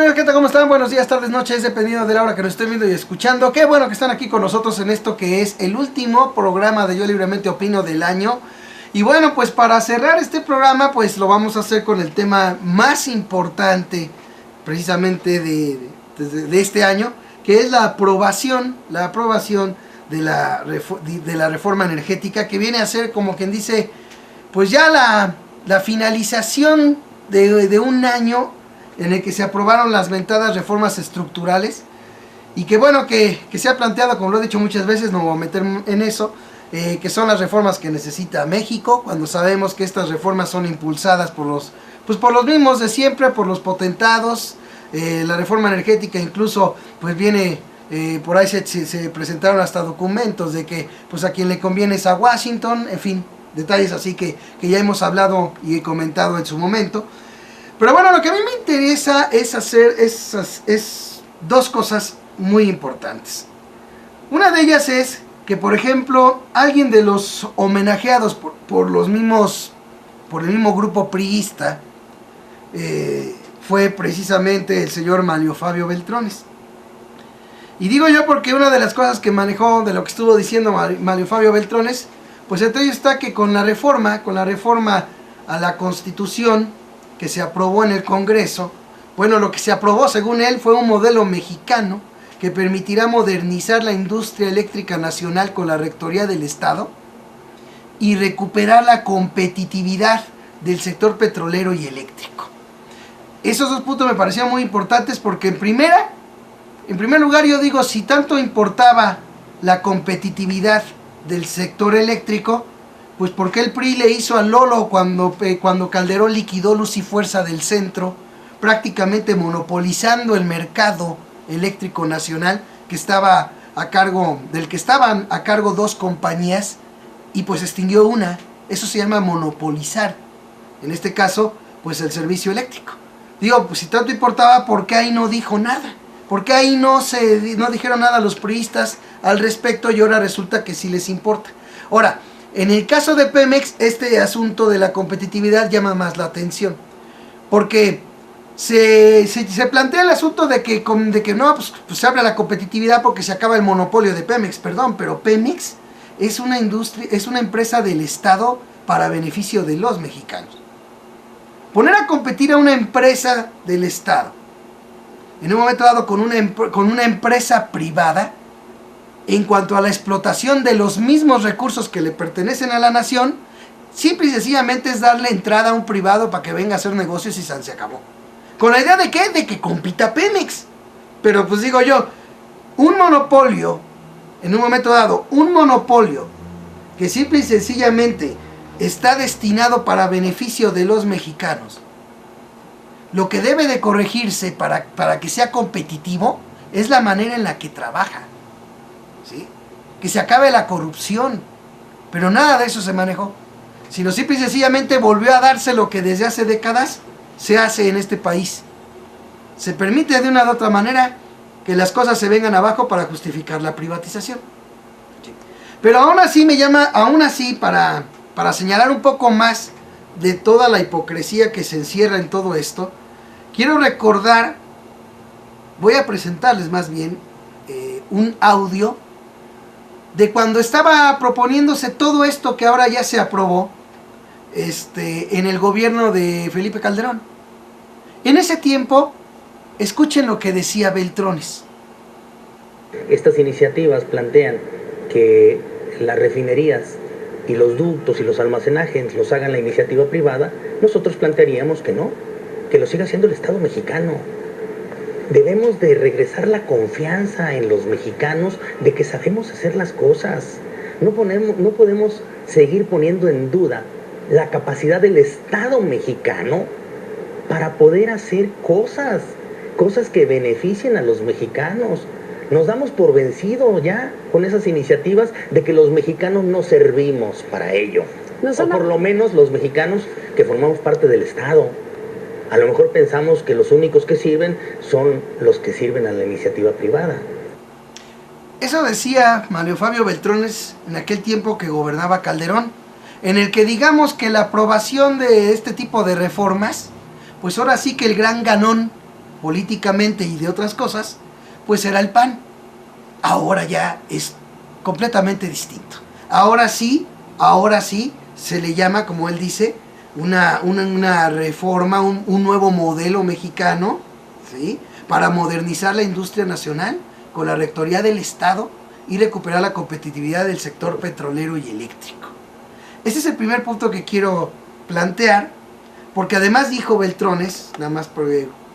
amigos? ¿Qué tal? ¿Cómo están? Buenos días, tardes, noches, dependiendo de la hora que nos estén viendo y escuchando. Qué bueno que están aquí con nosotros en esto que es el último programa de Yo Libremente Opino del año. Y bueno, pues para cerrar este programa, pues lo vamos a hacer con el tema más importante precisamente de este año, que es la aprobación de la reforma energética, que viene a ser, como quien dice, pues ya la finalización de un año en el que se aprobaron las mentadas reformas estructurales, y que bueno, que se ha planteado, como lo he dicho muchas veces, no me voy a meter en eso, que son las reformas que necesita México, cuando sabemos que estas reformas son impulsadas por los mismos de siempre, por los potentados. La reforma energética incluso pues viene, por ahí se presentaron hasta documentos de que pues a quien le conviene es a Washington, en fin, detalles así que ya hemos hablado y he comentado en su momento. Pero bueno, lo que a mí me interesa es hacer es dos cosas muy importantes. Una de ellas es que, por ejemplo, alguien de los homenajeados por el mismo grupo priista fue precisamente el señor Manlio Fabio Beltrones. Y digo yo porque una de las cosas que manejó, de lo que estuvo diciendo Manlio Fabio Beltrones, pues entre ellos está que con la reforma a la Constitución que se aprobó en el Congreso, bueno, lo que se aprobó según él fue un modelo mexicano que permitirá modernizar la industria eléctrica nacional con la rectoría del Estado y recuperar la competitividad del sector petrolero y eléctrico. Esos dos puntos me parecían muy importantes porque en primer lugar yo digo, si tanto importaba la competitividad del sector eléctrico, pues porque el PRI le hizo al Lolo cuando Calderón liquidó Luz y Fuerza del Centro, prácticamente monopolizando el mercado eléctrico nacional del que estaban a cargo dos compañías, y pues extinguió una. Eso se llama monopolizar, en este caso pues el servicio eléctrico. Digo, pues si tanto importaba, ¿por qué ahí no dijo nada? ¿Por qué ahí no dijeron nada los priistas al respecto? Y ahora resulta que sí les importa. Ahora, en el caso de Pemex, este asunto de la competitividad llama más la atención, porque se plantea el asunto de que no, pues se abre la competitividad porque se acaba el monopolio de Pemex, perdón, pero Pemex es una empresa del Estado para beneficio de los mexicanos. Poner a competir a una empresa del Estado, en un momento dado con una empresa privada, en cuanto a la explotación de los mismos recursos que le pertenecen a la nación, simple y sencillamente es darle entrada a un privado para que venga a hacer negocios y se acabó. ¿Con la idea de qué? De que compita Pemex. Pero pues digo yo, un monopolio, en un momento dado, un monopolio que simple y sencillamente está destinado para beneficio de los mexicanos, lo que debe de corregirse para que sea competitivo es la manera en la que trabaja. ¿Sí? Que se acabe la corrupción, pero nada de eso se manejó, sino simple y sencillamente volvió a darse lo que desde hace décadas se hace en este país. Se permite de una u otra manera que las cosas se vengan abajo para justificar la privatización. ¿Sí? Pero aún así para señalar un poco más de toda la hipocresía que se encierra en todo esto, voy a presentarles más bien un audio de cuando estaba proponiéndose todo esto que ahora ya se aprobó en el gobierno de Felipe Calderón. En ese tiempo, escuchen lo que decía Beltrones. Estas iniciativas plantean que las refinerías y los ductos y los almacenajes los hagan la iniciativa privada. Nosotros plantearíamos que no, que lo siga haciendo el Estado mexicano. Debemos de regresar la confianza en los mexicanos de que sabemos hacer las cosas. No podemos seguir poniendo en duda la capacidad del Estado mexicano para poder hacer cosas que beneficien a los mexicanos. Nos damos por vencido ya con esas iniciativas de que los mexicanos no servimos para ello. O por lo menos los mexicanos que formamos parte del Estado. A lo mejor pensamos que los únicos que sirven son los que sirven a la iniciativa privada. Eso decía Manlio Fabio Beltrones en aquel tiempo que gobernaba Calderón, en el que digamos que la aprobación de este tipo de reformas, pues ahora sí que el gran ganón políticamente y de otras cosas, pues era el PAN. Ahora ya es completamente distinto. Ahora sí se le llama, como él dice, una reforma, un nuevo modelo mexicano, ¿sí?, para modernizar la industria nacional con la rectoría del Estado y recuperar la competitividad del sector petrolero y eléctrico. Ese es el primer punto que quiero plantear, porque además dijo Beltrones, nada más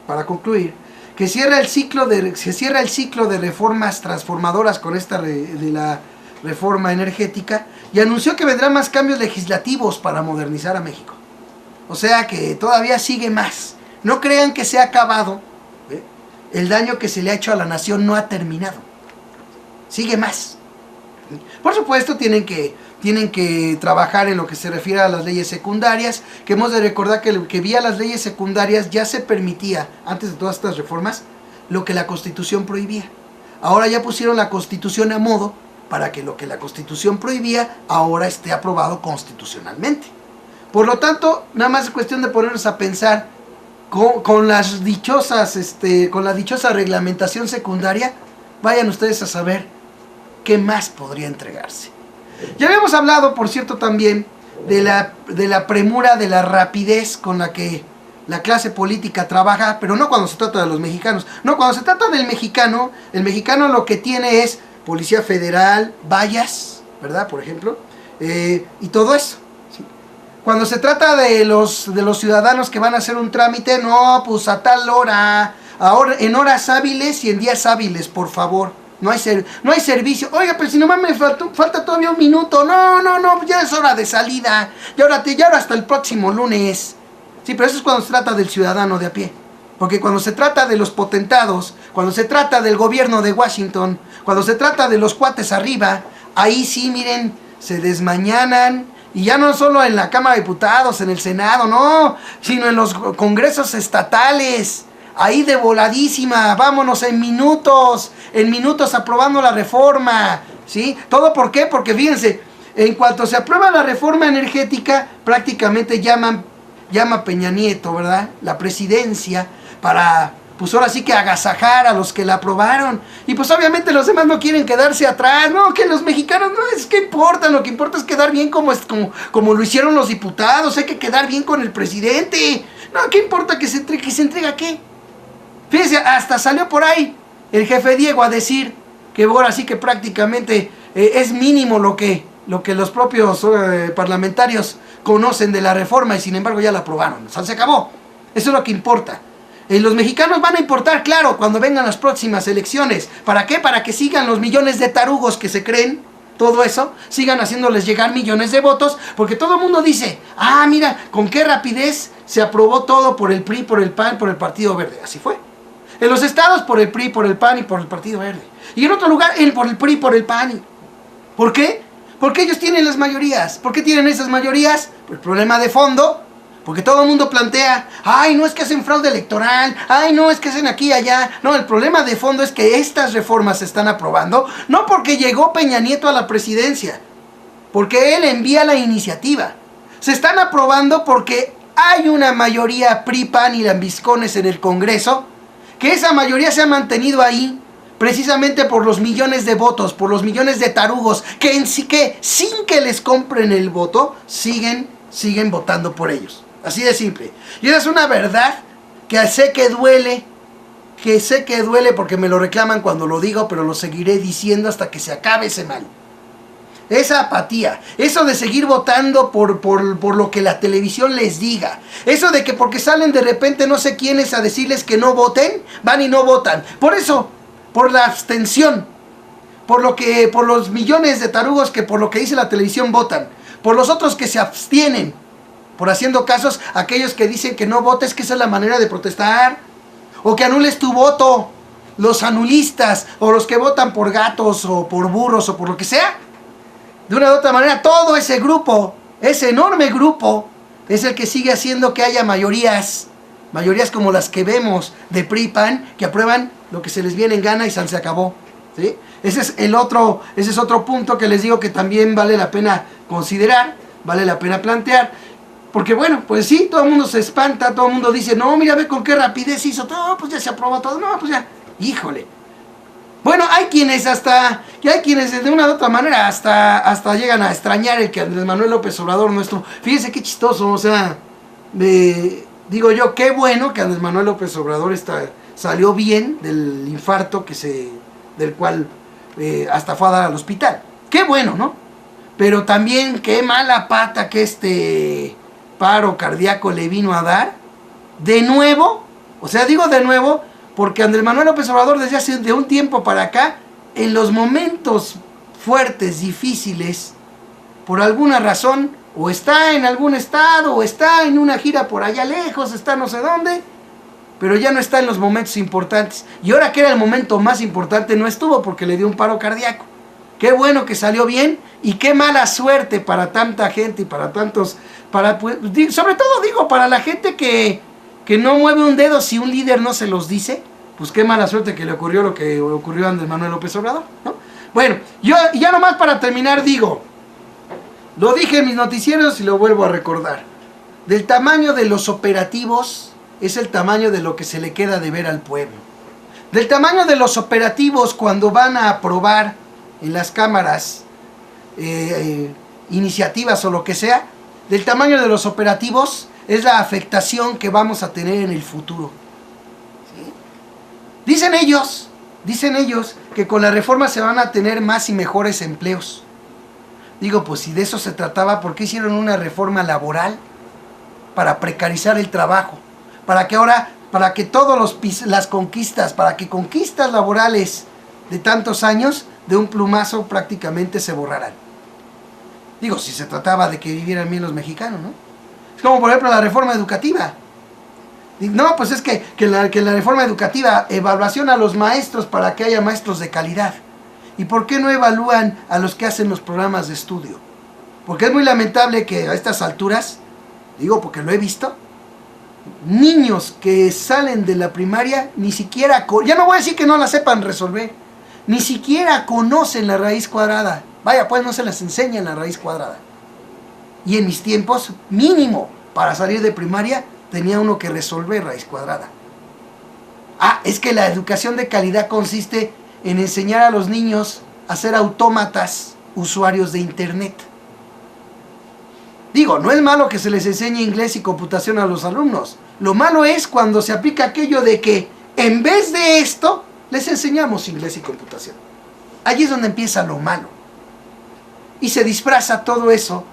para concluir, que se cierra el ciclo de reformas transformadoras con esta de la reforma energética, y anunció que vendrán más cambios legislativos para modernizar a México. O sea que todavía sigue más. No crean que se ha acabado. El daño que se le ha hecho a la nación no ha terminado. Sigue más. Por supuesto tienen que trabajar en lo que se refiere a las leyes secundarias, que hemos de recordar que vía las leyes secundarias ya se permitía, antes de todas estas reformas, lo que la Constitución prohibía. Ahora ya pusieron la Constitución a modo para que lo que la Constitución prohibía ahora esté aprobado constitucionalmente. Por lo tanto, nada más es cuestión de ponernos a pensar con la dichosa reglamentación secundaria. Vayan ustedes a saber qué más podría entregarse. Ya habíamos hablado, por cierto, también de la premura, de la rapidez con la que la clase política trabaja, pero no cuando se trata de los mexicanos. No, cuando se trata del mexicano, el mexicano lo que tiene es Policía Federal, vallas, ¿verdad? Por ejemplo, y todo eso. ¿Sí? Cuando se trata de los ciudadanos que van a hacer un trámite, no, pues a tal hora, ahora en horas hábiles y en días hábiles, por favor. No hay servicio. Oiga, pero si nomás me falta todavía un minuto. No, ya es hora de salida. Y ahora hasta el próximo lunes. Sí, pero eso es cuando se trata del ciudadano de a pie. Porque cuando se trata de los potentados, cuando se trata del gobierno de Washington, cuando se trata de los cuates arriba, ahí sí, miren, se desmañanan. Y ya no solo en la Cámara de Diputados, en el Senado, no, sino en los congresos estatales. Ahí de voladísima, vámonos en minutos aprobando la reforma, ¿sí? ¿Todo por qué? Porque fíjense, en cuanto se aprueba la reforma energética, prácticamente llama Peña Nieto, ¿verdad?, la presidencia, para, pues ahora sí que agasajar a los que la aprobaron. Y pues obviamente los demás no quieren quedarse atrás, no, que los mexicanos, no, es que importa, lo que importa es quedar bien como lo hicieron los diputados, hay que quedar bien con el presidente. No, ¿qué importa que se entrega qué? Fíjense, hasta salió por ahí el jefe Diego a decir que ahora sí que prácticamente es mínimo lo que los propios parlamentarios conocen de la reforma, y sin embargo ya la aprobaron. O sea, se acabó. Eso es lo que importa. Los mexicanos van a importar, claro, cuando vengan las próximas elecciones. ¿Para qué? Para que sigan los millones de tarugos que se creen todo eso, sigan haciéndoles llegar millones de votos, porque todo el mundo dice, mira, con qué rapidez se aprobó todo por el PRI, por el PAN, por el Partido Verde. Así fue. En los estados por el PRI, por el PAN y por el Partido Verde. Y en otro lugar por el PRI, por el PAN. ¿Por qué? Porque ellos tienen las mayorías. ¿Por qué tienen esas mayorías? Por el problema de fondo. Porque todo el mundo plantea, no es que hacen fraude electoral, no es que hacen aquí y allá. No, el problema de fondo es que estas reformas se están aprobando, no porque llegó Peña Nieto a la presidencia, porque él envía la iniciativa. Se están aprobando porque hay una mayoría PRI, PAN y lambiscones en el Congreso, que esa mayoría se ha mantenido ahí precisamente por los millones de votos, por los millones de tarugos que sin que les compren el voto, siguen votando por ellos. Así de simple. Y esa es una verdad que sé que duele porque me lo reclaman cuando lo digo, pero lo seguiré diciendo hasta que se acabe ese mal. Esa apatía, eso de seguir votando por lo que la televisión les diga, eso de que porque salen de repente no sé quiénes a decirles que no voten, van y no votan. Por eso, por la abstención, por los millones de tarugos que por lo que dice la televisión votan, por los otros que se abstienen, por haciendo casos a aquellos que dicen que no votes, que esa es la manera de protestar, o que anules tu voto, los anulistas, o los que votan por gatos, o por burros, o por lo que sea. De una u otra manera, todo ese grupo, ese enorme grupo, es el que sigue haciendo que haya mayorías como las que vemos de PRI, PAN, que aprueban lo que se les viene en gana y se acabó, ¿sí? Ese es otro punto que les digo que también vale la pena considerar, vale la pena plantear. Porque bueno, pues sí, todo el mundo se espanta, todo el mundo dice, no, mira, ve con qué rapidez hizo todo, pues ya se aprobó todo, no, pues ya, híjole. Bueno, hay quienes de una u otra manera hasta llegan a extrañar el que Andrés Manuel López Obrador no estuvo. Fíjense qué chistoso, o sea, digo yo, qué bueno que Andrés Manuel López Obrador salió bien del infarto del cual hasta fue a dar al hospital. Qué bueno, ¿no? Pero también qué mala pata que este paro cardíaco le vino a dar. De nuevo, o sea, digo de nuevo, porque Andrés Manuel López Obrador desde hace de un tiempo para acá, en los momentos fuertes, difíciles, por alguna razón, o está en algún estado, o está en una gira por allá lejos, está no sé dónde, pero ya no está en los momentos importantes. Y ahora que era el momento más importante, no estuvo porque le dio un paro cardíaco. Qué bueno que salió bien y qué mala suerte para tanta gente y para tantos, sobre todo digo, para la gente que no mueve un dedo si un líder no se los dice, pues qué mala suerte que le ocurrió lo que ocurrió a Andrés Manuel López Obrador, ¿no? Bueno, yo ya nomás para terminar digo, lo dije en mis noticieros y lo vuelvo a recordar, del tamaño de los operativos es el tamaño de lo que se le queda de ver al pueblo. Del tamaño de los operativos cuando van a aprobar en las cámaras iniciativas o lo que sea, del tamaño de los operativos es la afectación que vamos a tener en el futuro. ¿Sí? Dicen ellos que con la reforma se van a tener más y mejores empleos. Digo, pues si de eso se trataba, ¿por qué hicieron una reforma laboral? Para precarizar el trabajo, para que todas las conquistas, para que conquistas laborales de tantos años, de un plumazo prácticamente se borraran. Digo, si se trataba de que vivieran bien los mexicanos, ¿no? Es como por ejemplo la reforma educativa. No, pues es que la reforma educativa, evaluación a los maestros para que haya maestros de calidad. ¿Y por qué no evalúan a los que hacen los programas de estudio? Porque es muy lamentable que a estas alturas, digo porque lo he visto, niños que salen de la primaria ni siquiera, ya no voy a decir que no la sepan resolver, ni siquiera conocen la raíz cuadrada. Vaya, pues no se les enseña la raíz cuadrada. Y en mis tiempos, mínimo, para salir de primaria, tenía uno que resolver raíz cuadrada. Ah, es que la educación de calidad consiste en enseñar a los niños a ser autómatas, usuarios de internet. Digo, no es malo que se les enseñe inglés y computación a los alumnos. Lo malo es cuando se aplica aquello de que en vez de esto, les enseñamos inglés y computación. Allí es donde empieza lo malo. Y se disfraza todo eso,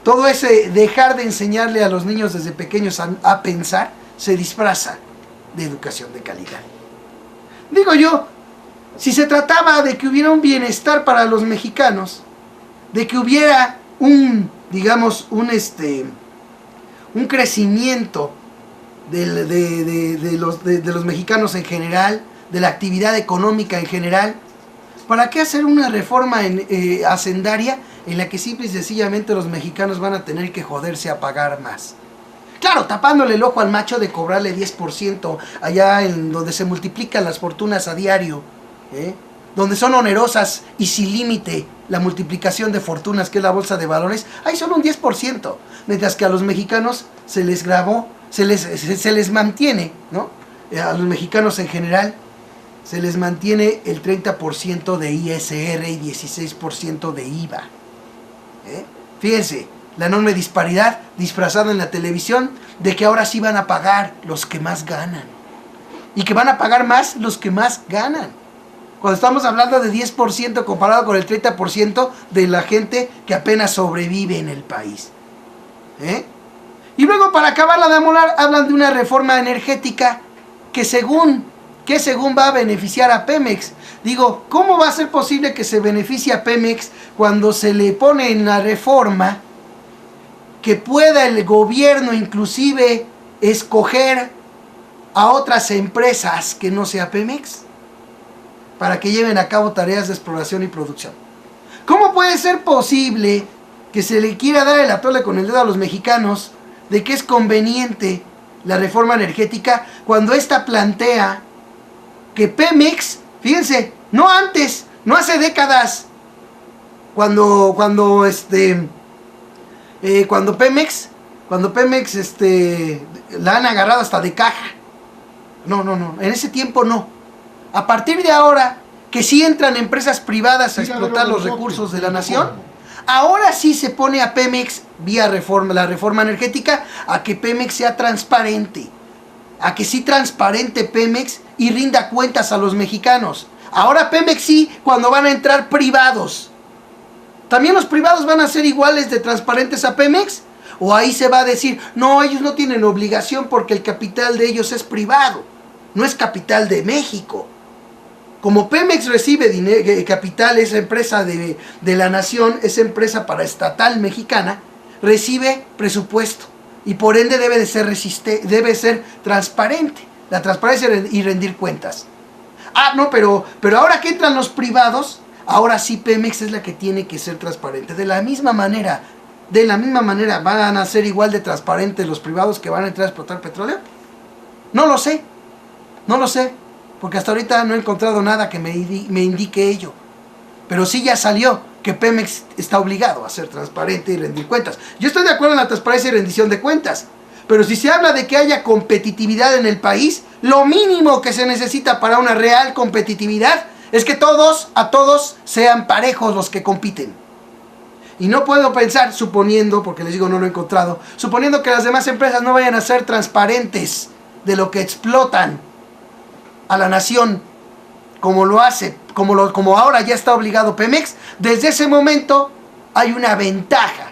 todo ese dejar de enseñarle a los niños desde pequeños a pensar, se disfraza de educación de calidad. Digo yo, si se trataba de que hubiera un bienestar para los mexicanos, de que hubiera un crecimiento de los mexicanos en general, de la actividad económica en general, ¿para qué hacer una reforma hacendaria en la que simple y sencillamente los mexicanos van a tener que joderse a pagar más? Claro, tapándole el ojo al macho de cobrarle 10% allá en donde se multiplican las fortunas a diario, donde son onerosas y sin límite la multiplicación de fortunas, que es la bolsa de valores, hay solo un 10%, mientras que a los mexicanos se les mantiene, ¿no? A los mexicanos en general se les mantiene el 30% de ISR y 16% de IVA. Fíjense, la enorme disparidad disfrazada en la televisión de que ahora sí van a pagar los que más ganan. Y que van a pagar más los que más ganan. Cuando estamos hablando de 10% comparado con el 30% de la gente que apenas sobrevive en el país. Y luego, para acabarla de amolar, hablan de una reforma energética que según va a beneficiar a Pemex. Digo, ¿cómo va a ser posible que se beneficie a Pemex cuando se le pone en la reforma que pueda el gobierno inclusive escoger a otras empresas que no sea Pemex para que lleven a cabo tareas de exploración y producción? ¿Cómo puede ser posible que se le quiera dar el atole con el dedo a los mexicanos de que es conveniente la reforma energética cuando ésta plantea que Pemex, fíjense, no antes, no hace décadas, cuando Pemex Cuando Pemex la han agarrado hasta de caja. No, en ese tiempo no. A partir de ahora, que sí entran empresas privadas a explotar los recursos de la nación, ahora sí se pone a Pemex, vía la reforma energética, a que Pemex sea transparente. A que sí transparente Pemex y rinda cuentas a los mexicanos. Ahora Pemex sí, cuando van a entrar privados. ¿También los privados van a ser iguales de transparentes a Pemex? ¿O ahí se va a decir, no, ellos no tienen obligación porque el capital de ellos es privado, no es capital de México? Como Pemex recibe capital, esa empresa de la nación, esa empresa paraestatal mexicana, recibe presupuesto y por ende debe ser transparente, la transparencia y rendir cuentas. Ah, no, pero ahora que entran los privados, ahora sí Pemex es la que tiene que ser transparente. De la misma manera, ¿van a ser igual de transparentes los privados que van a entrar a explotar petróleo? No lo sé, porque hasta ahorita no he encontrado nada que me indique ello. Pero sí ya salió que Pemex está obligado a ser transparente y rendir cuentas. Yo estoy de acuerdo en la transparencia y rendición de cuentas, pero si se habla de que haya competitividad en el país, lo mínimo que se necesita para una real competitividad es que a todos sean parejos los que compiten. Y no puedo pensar, suponiendo, porque les digo no lo he encontrado, suponiendo que las demás empresas no vayan a ser transparentes de lo que explotan a la nación, como lo hace, como ahora ya está obligado Pemex. Desde ese momento hay una ventaja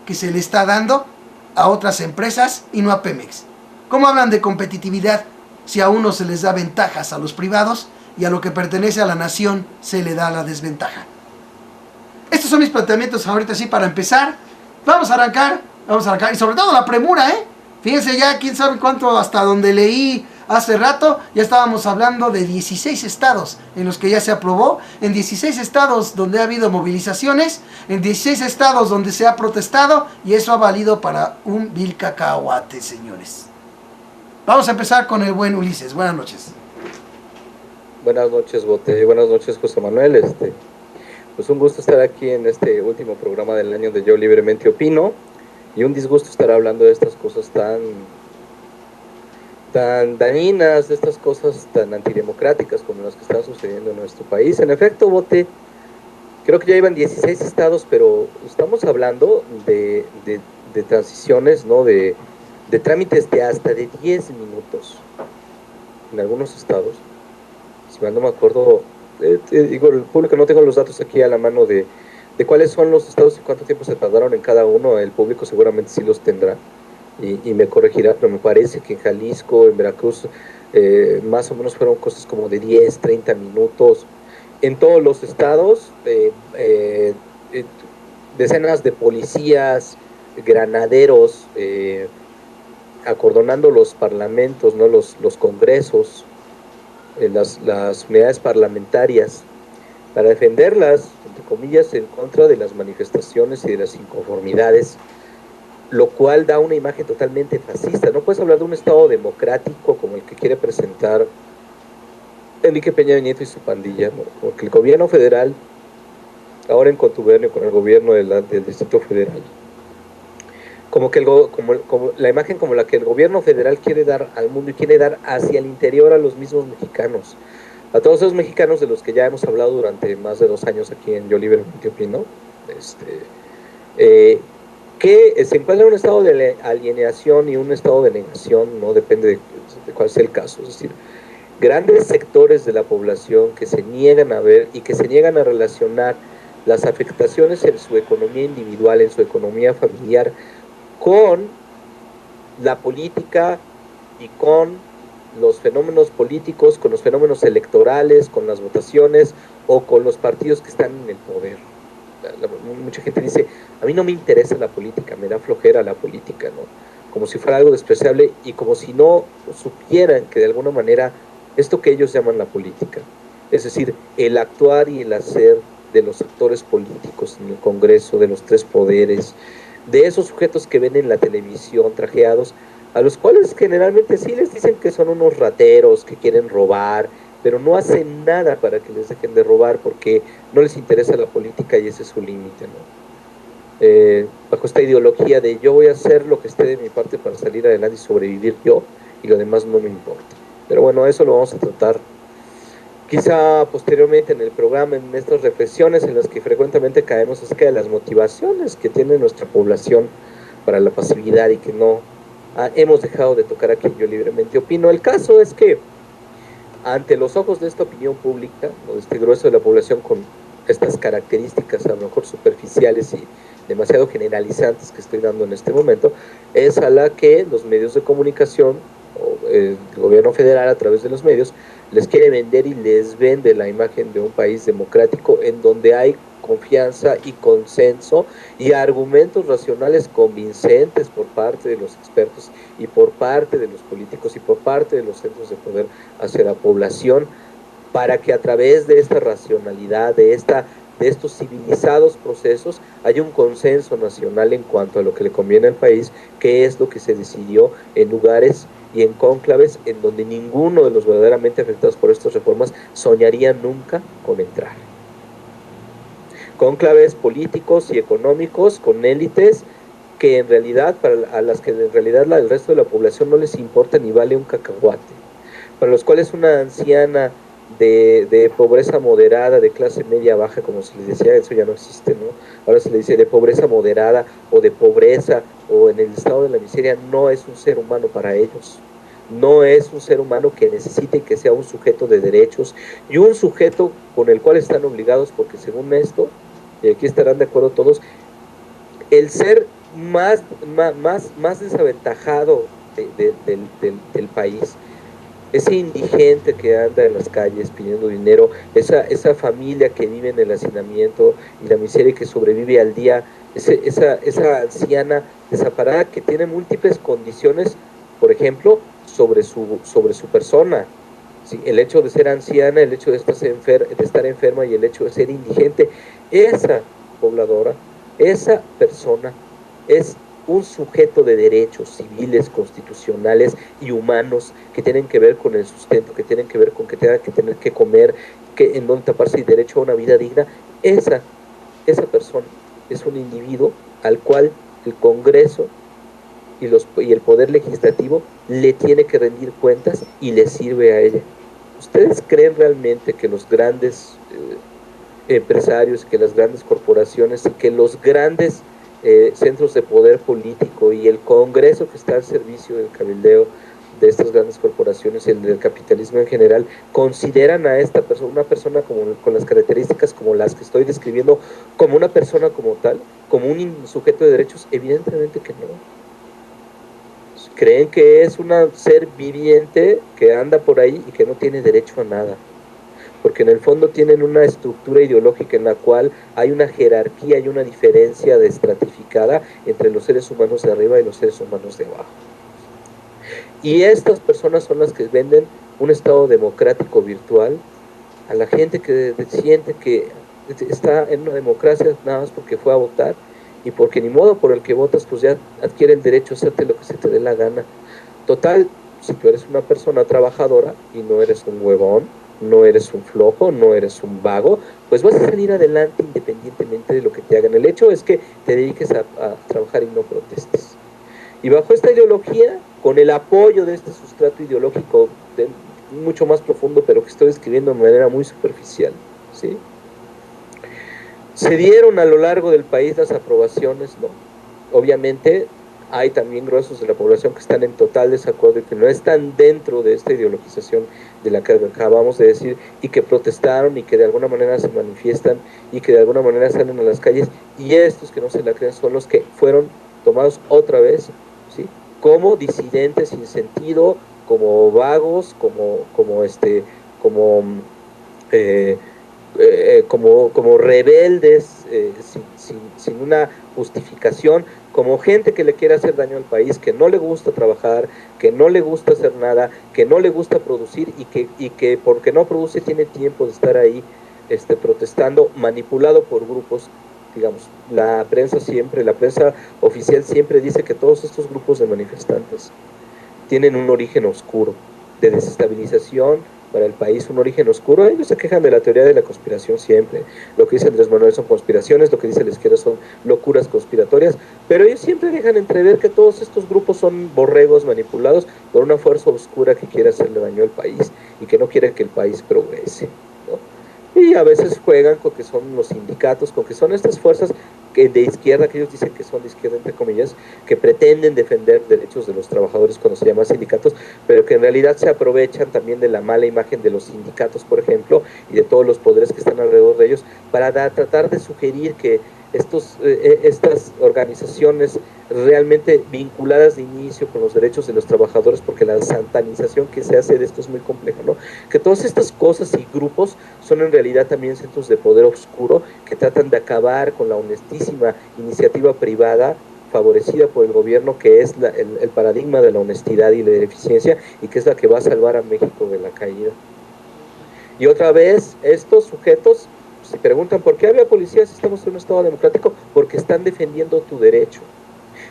que se le está dando a otras empresas y no a Pemex. ¿Cómo hablan de competitividad si a uno se les da ventajas a los privados y a lo que pertenece a la nación se le da la desventaja? Estos son mis planteamientos ahorita sí para empezar. Vamos a arrancar y sobre todo la premura, Fíjense ya, quién sabe cuánto, hasta donde leí hace rato, ya estábamos hablando de 16 estados en los que ya se aprobó, en 16 estados donde ha habido movilizaciones, en 16 estados donde se ha protestado, y eso ha valido para un vil cacahuate, señores. Vamos a empezar con el buen Ulises. Buenas noches. Buenas noches, Bote. Buenas noches, José Manuel. Pues un gusto estar aquí en este último programa del año de Yo Libremente Opino, y un disgusto estar hablando de estas cosas tan dañinas, de estas cosas tan antidemocráticas como las que están sucediendo en nuestro país. En efecto, Bote, creo que ya iban 16 estados, pero estamos hablando de transiciones, ¿no? De trámites de hasta de 10 minutos en algunos estados. Si mal no me acuerdo, digo, el público, no tengo los datos aquí a la mano de cuáles son los estados y cuánto tiempo se tardaron en cada uno. El público seguramente sí los tendrá y me corregirá, pero me parece que en Jalisco, en Veracruz, más o menos fueron cosas como de 10, 30 minutos. En todos los estados, decenas de policías, granaderos, acordonando los parlamentos, ¿no? los congresos, las unidades parlamentarias, para defenderlas, entre comillas, en contra de las manifestaciones y de las inconformidades, lo cual da una imagen totalmente fascista. No puedes hablar de un Estado democrático como el que quiere presentar Enrique Peña Nieto y su pandilla, ¿no? Porque el gobierno federal, ahora en contubernio con el gobierno del Distrito Federal, como la imagen como la que el gobierno federal quiere dar al mundo y quiere dar hacia el interior a los mismos mexicanos, a todos esos mexicanos de los que ya hemos hablado durante más de 2 años aquí en Yo Libremente Opino, que se encuentra en un estado de alienación y un estado de negación, no depende de cuál sea el caso. Es decir, grandes sectores de la población que se niegan a ver y que se niegan a relacionar las afectaciones en su economía individual, en su economía familiar, con la política y con los fenómenos políticos, con los fenómenos electorales, con las votaciones o con los partidos que están en el poder. Mucha gente dice, a mí no me interesa la política, me da flojera la política, ¿no? Como si fuera algo despreciable y como si no supieran que de alguna manera esto que ellos llaman la política, es decir, el actuar y el hacer de los actores políticos en el Congreso, de los 3 poderes, de esos sujetos que ven en la televisión trajeados, a los cuales generalmente sí les dicen que son unos rateros, que quieren robar, pero no hacen nada para que les dejen de robar porque no les interesa la política y ese es su límite, ¿no? bajo esta ideología de yo voy a hacer lo que esté de mi parte para salir adelante y sobrevivir yo, y lo demás no me importa. Pero bueno, eso lo vamos a tratar quizá posteriormente en el programa, en estas reflexiones en las que frecuentemente caemos acerca de las motivaciones que tiene nuestra población para la pasividad y que no hemos dejado de tocar aquí. Yo libremente opino. El caso es que ante los ojos de esta opinión pública, o de este grueso de la población con estas características a lo mejor superficiales y demasiado generalizantes que estoy dando en este momento, es a la que los medios de comunicación o el gobierno federal a través de los medios les quiere vender y les vende la imagen de un país democrático en donde hay confianza y consenso y argumentos racionales convincentes por parte de los expertos y por parte de los políticos y por parte de los centros de poder hacia la población, para que a través de esta racionalidad, de estos civilizados procesos, haya un consenso nacional en cuanto a lo que le conviene al país, que es lo que se decidió en lugares y en cónclaves en donde ninguno de los verdaderamente afectados por estas reformas soñaría nunca con entrar. Cónclaves políticos y económicos con élites que en realidad, a las que en realidad el resto de la población no les importa ni vale un cacahuate, para los cuales una anciana de pobreza moderada, de clase media baja, como se les decía, eso ya no existe, ¿no? Ahora se le dice de pobreza moderada o de pobreza o en el estado de la miseria, no es un ser humano para ellos. No es un ser humano que necesite que sea un sujeto de derechos y un sujeto con el cual están obligados, porque según esto, y aquí estarán de acuerdo todos, el ser más desaventajado del país, ese indigente que anda en las calles pidiendo dinero, esa familia que vive en el hacinamiento y la miseria y que sobrevive al día, esa anciana desamparada que tiene múltiples condiciones, por ejemplo, sobre su persona. ¿Sí? El hecho de ser anciana, el hecho de estar enferma y el hecho de ser indigente, esa pobladora, esa persona es un sujeto de derechos civiles, constitucionales y humanos que tienen que ver con el sustento, que tienen que ver con que tenga que tener que comer, que en donde taparse y derecho a una vida digna. Esa persona es un individuo al cual el Congreso y el Poder Legislativo le tiene que rendir cuentas y le sirve a ella. ¿Ustedes creen realmente que los grandes empresarios, que las grandes corporaciones y que los grandes centros de poder político y el Congreso que está al servicio del cabildeo de estas grandes corporaciones y el del capitalismo en general, consideran a esta persona, una persona con las características como las que estoy describiendo, como una persona como tal, como un sujeto de derechos? Evidentemente que no. Creen que es un ser viviente que anda por ahí y que no tiene derecho a nada, porque en el fondo tienen una estructura ideológica en la cual hay una jerarquía y una diferencia estratificada entre los seres humanos de arriba y los seres humanos de abajo. Y estas personas son las que venden un estado democrático virtual a la gente que siente que está en una democracia nada más porque fue a votar, y porque ni modo por el que votas pues ya adquiere el derecho a hacerte lo que se te dé la gana. Total, si tú eres una persona trabajadora y no eres un huevón, no eres un flojo, no eres un vago, pues vas a salir adelante independientemente de lo que te hagan. El hecho es que te dediques a trabajar y no protestes. Y bajo esta ideología, con el apoyo de este sustrato ideológico mucho más profundo, pero que estoy describiendo de manera muy superficial, ¿sí? Se dieron a lo largo del país las aprobaciones, ¿no? Obviamente hay también gruesos de la población que están en total desacuerdo y que no están dentro de esta ideologización de la que acabamos de decir, y que protestaron y que de alguna manera se manifiestan y que de alguna manera salen a las calles, y estos que no se la creen son los que fueron tomados otra vez, ¿sí?, como disidentes sin sentido, como vagos, como rebeldes sin una justificación, como gente que le quiere hacer daño al país, que no le gusta trabajar, que no le gusta hacer nada, que no le gusta producir y que porque no produce tiene tiempo de estar ahí protestando, manipulado por grupos. Digamos, la prensa oficial siempre dice que todos estos grupos de manifestantes tienen un origen oscuro de desestabilización para el país un origen oscuro. Ellos se quejan de la teoría de la conspiración siempre. Lo que dice Andrés Manuel son conspiraciones, lo que dice la izquierda son locuras conspiratorias, pero ellos siempre dejan entrever que todos estos grupos son borregos manipulados por una fuerza oscura que quiere hacerle daño al país y que no quiere que el país progrese, ¿no? Y a veces juegan con que son los sindicatos, con que son estas fuerzas de izquierda, que ellos dicen que son de izquierda entre comillas, que pretenden defender derechos de los trabajadores cuando se llaman sindicatos, pero que en realidad se aprovechan también de la mala imagen de los sindicatos, por ejemplo, y de todos los poderes que están alrededor de ellos, para tratar de sugerir que estas organizaciones realmente vinculadas de inicio con los derechos de los trabajadores, porque la satanización que se hace de esto es muy compleja, ¿no? Que todas estas cosas y grupos son en realidad también centros de poder oscuro que tratan de acabar con la honestísima iniciativa privada favorecida por el gobierno, que es el paradigma de la honestidad y la eficiencia, y que es la que va a salvar a México de la caída. Y otra vez, estos sujetos, si preguntan por qué había policías si estamos en un estado democrático, porque están defendiendo tu derecho.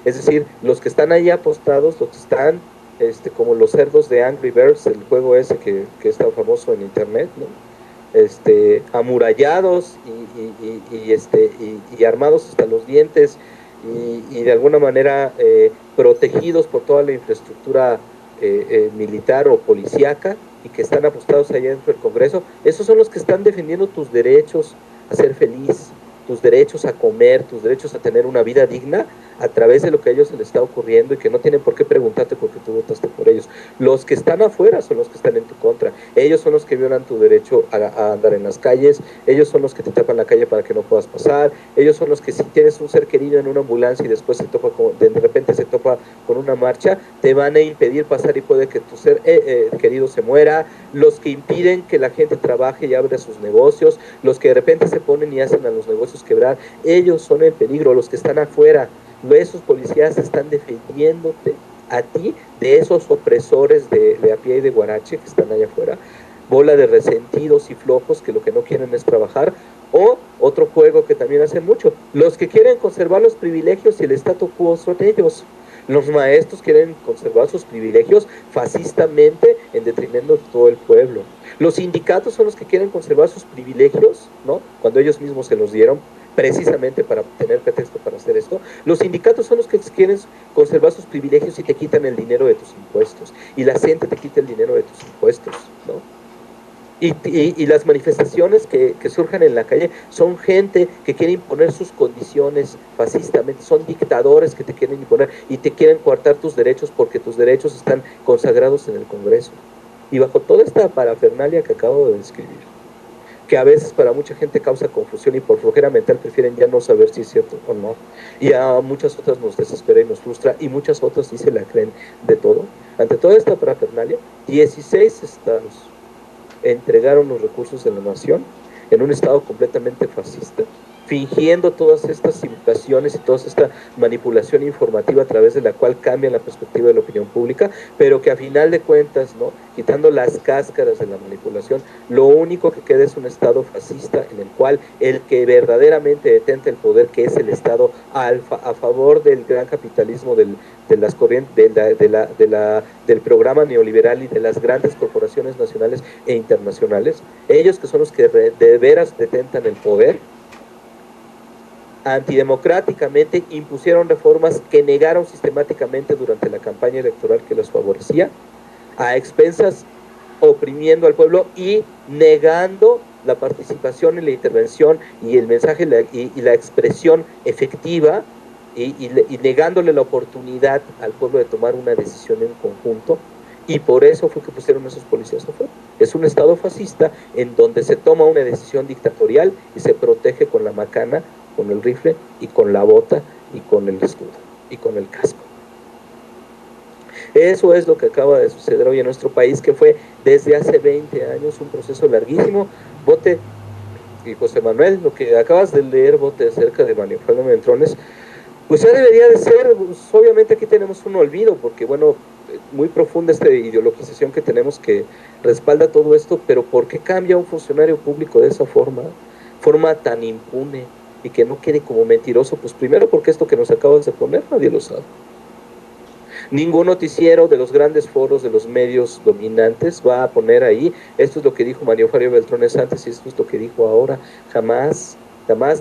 Es decir, los que están ahí apostados, los que están como los cerdos de Angry Birds, el juego ese que es tan famoso en internet, ¿no? Amurallados y armados hasta los dientes y de alguna manera protegidos por toda la infraestructura militar o policíaca, y que están apostados allá dentro del Congreso. Esos son los que están defendiendo tus derechos a ser feliz, tus derechos a comer, tus derechos a tener una vida digna a través de lo que a ellos se les está ocurriendo, y que no tienen por qué preguntarte por qué tú votaste por ellos. Los que están afuera son los que están en tu contra. Ellos son los que violan tu derecho a andar en las calles, ellos son los que te tapan la calle para que no puedas pasar, ellos son los que si tienes un ser querido en una ambulancia y después de repente se topa con una marcha, te van a impedir pasar y puede que tu ser querido se muera, los que impiden que la gente trabaje y abra sus negocios, los que de repente se ponen y hacen a los negocios quebrar, ellos son el peligro. Los que están afuera, esos policías están defendiéndote a ti de esos opresores de a pie y de guarache que están allá afuera, bola de resentidos y flojos que lo que no quieren es trabajar. O otro juego que también hacen mucho, los que quieren conservar los privilegios y el statu quo son ellos. Los maestros quieren conservar sus privilegios fascistamente en detrimento de todo el pueblo. Los sindicatos son los que quieren conservar sus privilegios, ¿no? Cuando ellos mismos se los dieron precisamente para tener pretexto para hacer esto. Los sindicatos son los que quieren conservar sus privilegios y te quitan el dinero de tus impuestos. Y la gente te quita el dinero de tus impuestos, ¿no? Y las manifestaciones que surjan en la calle son gente que quiere imponer sus condiciones fascistamente, son dictadores que te quieren imponer y te quieren coartar tus derechos porque tus derechos están consagrados en el Congreso. Y bajo toda esta parafernalia que acabo de describir, que a veces para mucha gente causa confusión y por flojera mental prefieren ya no saber si es cierto o no, y a muchas otras nos desespera y nos frustra, y muchas otras sí se la creen de todo. Ante toda esta parafernalia, 16 estados entregaron los recursos de la nación en un estado completamente fascista, fingiendo todas estas simulaciones y toda esta manipulación informativa a través de la cual cambian la perspectiva de la opinión pública, pero que a final de cuentas, ¿no?, quitando las cáscaras de la manipulación, lo único que queda es un estado fascista en el cual el que verdaderamente detenta el poder, que es el estado a favor del gran capitalismo, de las corrientes, del programa neoliberal y de las grandes corporaciones nacionales e internacionales, ellos que son los que de veras detentan el poder, antidemocráticamente impusieron reformas que negaron sistemáticamente durante la campaña electoral que los favorecía, a expensas oprimiendo al pueblo y negando la participación y la intervención y el mensaje y la expresión efectiva y negándole la oportunidad al pueblo de tomar una decisión en conjunto. Y por eso fue que pusieron a esos policías afuera. Es un estado fascista en donde se toma una decisión dictatorial y se protege con la macana, con el rifle y con la bota y con el escudo y con el casco. Eso es lo que acaba de suceder hoy en nuestro país, que fue desde hace 20 años un proceso larguísimo. Bote y José Manuel, lo que acabas de leer, Bote, acerca de Mario Fabio Beltrones, pues ya debería de ser, pues obviamente aquí tenemos un olvido, porque bueno, muy profunda esta ideologización que tenemos que respalda todo esto, pero ¿por qué cambia un funcionario público de esa forma tan impune y que no quede como mentiroso? Pues primero porque esto que nos acabas de poner nadie lo sabe. Ningún noticiero de los grandes foros de los medios dominantes va a poner ahí, esto es lo que dijo Mario Fabio Beltrones antes y esto es lo que dijo ahora. Jamás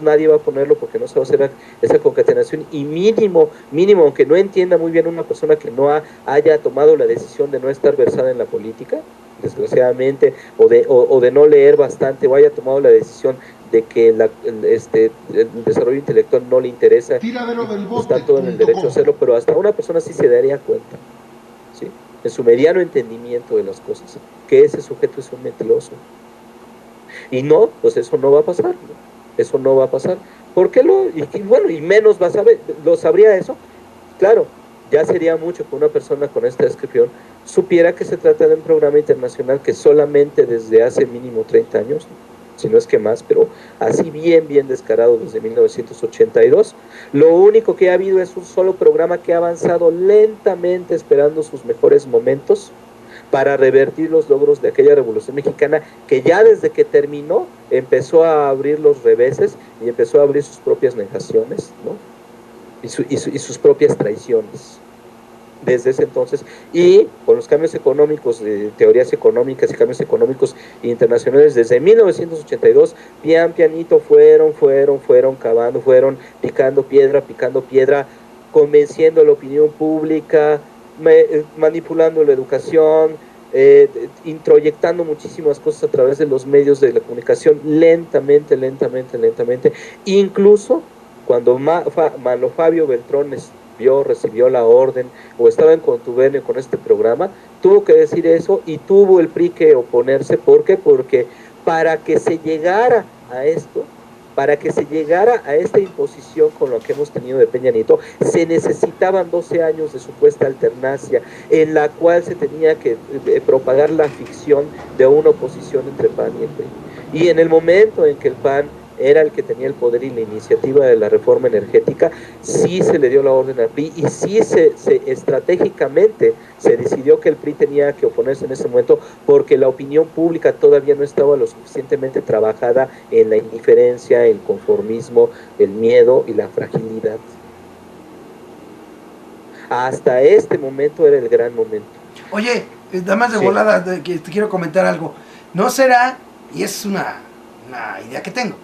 nadie va a ponerlo porque no se va a hacer esa concatenación, y mínimo, aunque no entienda muy bien una persona que no haya tomado la decisión de no estar versada en la política, desgraciadamente, o de no leer bastante, o haya tomado la decisión de que el desarrollo intelectual no le interesa, está todo en el derecho a hacerlo, pero hasta una persona sí se daría cuenta, ¿sí?, en su mediano entendimiento de las cosas, que ese sujeto es un mentiroso. Y no, pues eso no va a pasar, ¿no? Eso no va a pasar. ¿Por qué y menos va a saber? ¿Lo sabría eso? Claro, ya sería mucho que una persona con esta descripción supiera que se trata de un programa internacional que solamente desde hace mínimo 30 años, si no es que más, pero así bien descarado desde 1982, lo único que ha habido es un solo programa que ha avanzado lentamente esperando sus mejores momentos para revertir los logros de aquella Revolución Mexicana, que ya desde que terminó empezó a abrir los reveses y empezó a abrir sus propias negaciones, ¿no?, y sus propias traiciones desde ese entonces, y con los cambios económicos, teorías económicas y cambios económicos internacionales desde 1982, pianito fueron cavando, fueron picando piedra, convenciendo a la opinión pública, manipulando la educación, introyectando muchísimas cosas a través de los medios de la comunicación, lentamente, incluso cuando Manlo Fabio Beltrones recibió la orden o estaba en contubernio con este programa, tuvo que decir eso y tuvo el PRI que oponerse. ¿Por qué? Porque para que se llegara a esto, para que se llegara a esta imposición con lo que hemos tenido de Peña Nieto, se necesitaban 12 años de supuesta alternancia, en la cual se tenía que propagar la ficción de una oposición entre PAN y el PRI. Y en el momento en que el PAN era el que tenía el poder y la iniciativa de la reforma energética, sí se le dio la orden al PRI, y sí se estratégicamente se decidió que el PRI tenía que oponerse en ese momento, porque la opinión pública todavía no estaba lo suficientemente trabajada en la indiferencia, el conformismo, el miedo y la fragilidad. Hasta este momento era el gran momento. Oye, nada más de volada, que te quiero comentar algo. ¿No será, y es una idea que tengo,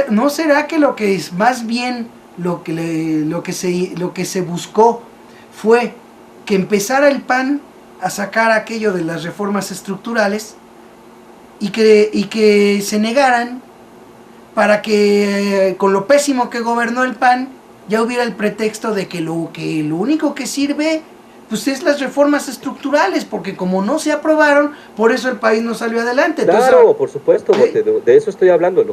¿no será que lo que es más bien lo que se buscó fue que empezara el PAN a sacar aquello de las reformas estructurales y que se negaran para que con lo pésimo que gobernó el PAN ya hubiera el pretexto de que lo único que sirve pues es las reformas estructurales, porque como no se aprobaron, por eso el país no salió adelante? Claro, entonces, por supuesto, de eso estoy hablando.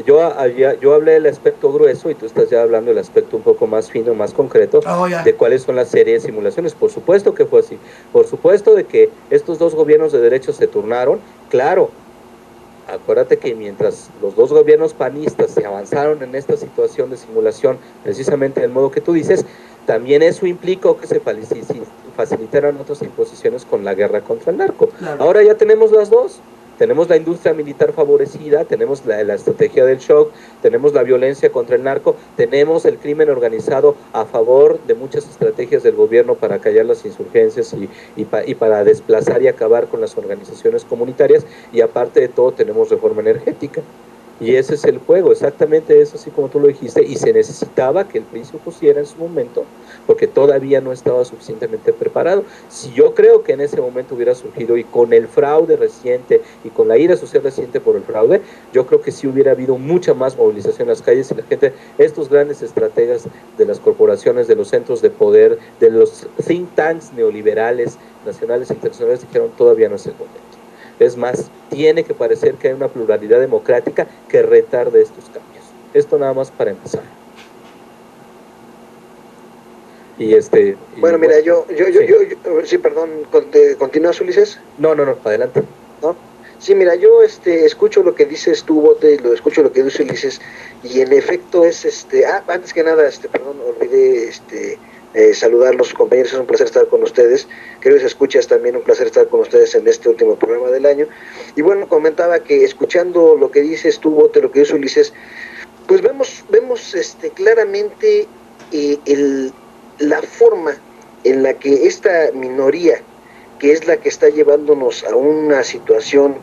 Yo hablé del aspecto grueso y tú estás ya hablando del aspecto un poco más fino, más concreto, de cuáles son las series de simulaciones. Por supuesto que fue así. Por supuesto de que estos dos gobiernos de derecha se turnaron. Claro, acuérdate que mientras los dos gobiernos panistas se avanzaron en esta situación de simulación, precisamente del modo que tú dices, también eso implicó que se facilitaran otras imposiciones con la guerra contra el narco. Claro. Ahora ya tenemos las dos. Tenemos la industria militar favorecida, tenemos la estrategia del shock, tenemos la violencia contra el narco, tenemos el crimen organizado a favor de muchas estrategias del gobierno para callar las insurgencias y para desplazar y acabar con las organizaciones comunitarias, y aparte de todo tenemos reforma energética. Y ese es el juego, exactamente eso, así como tú lo dijiste, y se necesitaba que el PRI se opusiera en su momento, porque todavía no estaba suficientemente preparado. Si yo creo que en ese momento hubiera surgido, y con el fraude reciente, y con la ira social reciente por el fraude, yo creo que sí hubiera habido mucha más movilización en las calles, y la gente, estos grandes estrategas de las corporaciones, de los centros de poder, de los think tanks neoliberales, nacionales e internacionales, dijeron todavía no es el momento. Es más, tiene que parecer que hay una pluralidad democrática que retarde estos cambios. Esto nada más para empezar. Bueno, mira, yo sí, perdón, ¿continúas, Ulises? No, adelante. ¿No? Sí, mira, yo escucho lo que dices tú, Bote, lo escucho lo que dice Ulises, y en efecto es antes que nada, perdón, olvidé saludarlos, compañeros, es un placer estar con ustedes, queridos escuchas, también un placer estar con ustedes en este último programa del año. Y bueno, comentaba que escuchando lo que dices tú, Bote, lo que dice Ulises, pues vemos claramente la forma en la que esta minoría, que es la que está llevándonos a una situación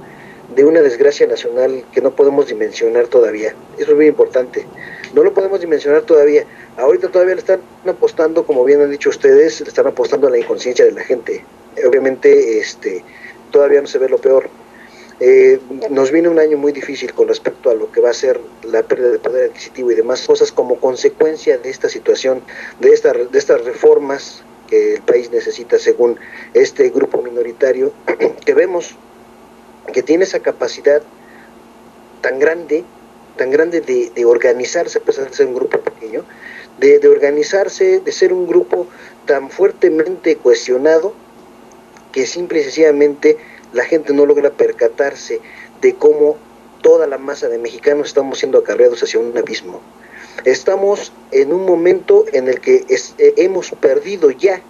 de una desgracia nacional que no podemos dimensionar todavía. Eso es muy importante. No lo podemos dimensionar todavía. Ahorita todavía le están apostando, como bien han dicho ustedes, le están apostando a la inconsciencia de la gente. Obviamente, todavía no se ve lo peor. Nos viene un año muy difícil con respecto a lo que va a ser la pérdida de poder adquisitivo y demás cosas como consecuencia de esta situación, de estas reformas que el país necesita según este grupo minoritario, que vemos que tiene esa capacidad tan grande de organizarse, a pesar de ser un grupo pequeño, de organizarse, de ser un grupo tan fuertemente cohesionado, que simple y sencillamente la gente no logra percatarse de cómo toda la masa de mexicanos estamos siendo acarreados hacia un abismo. Estamos en un momento en el que hemos perdido ya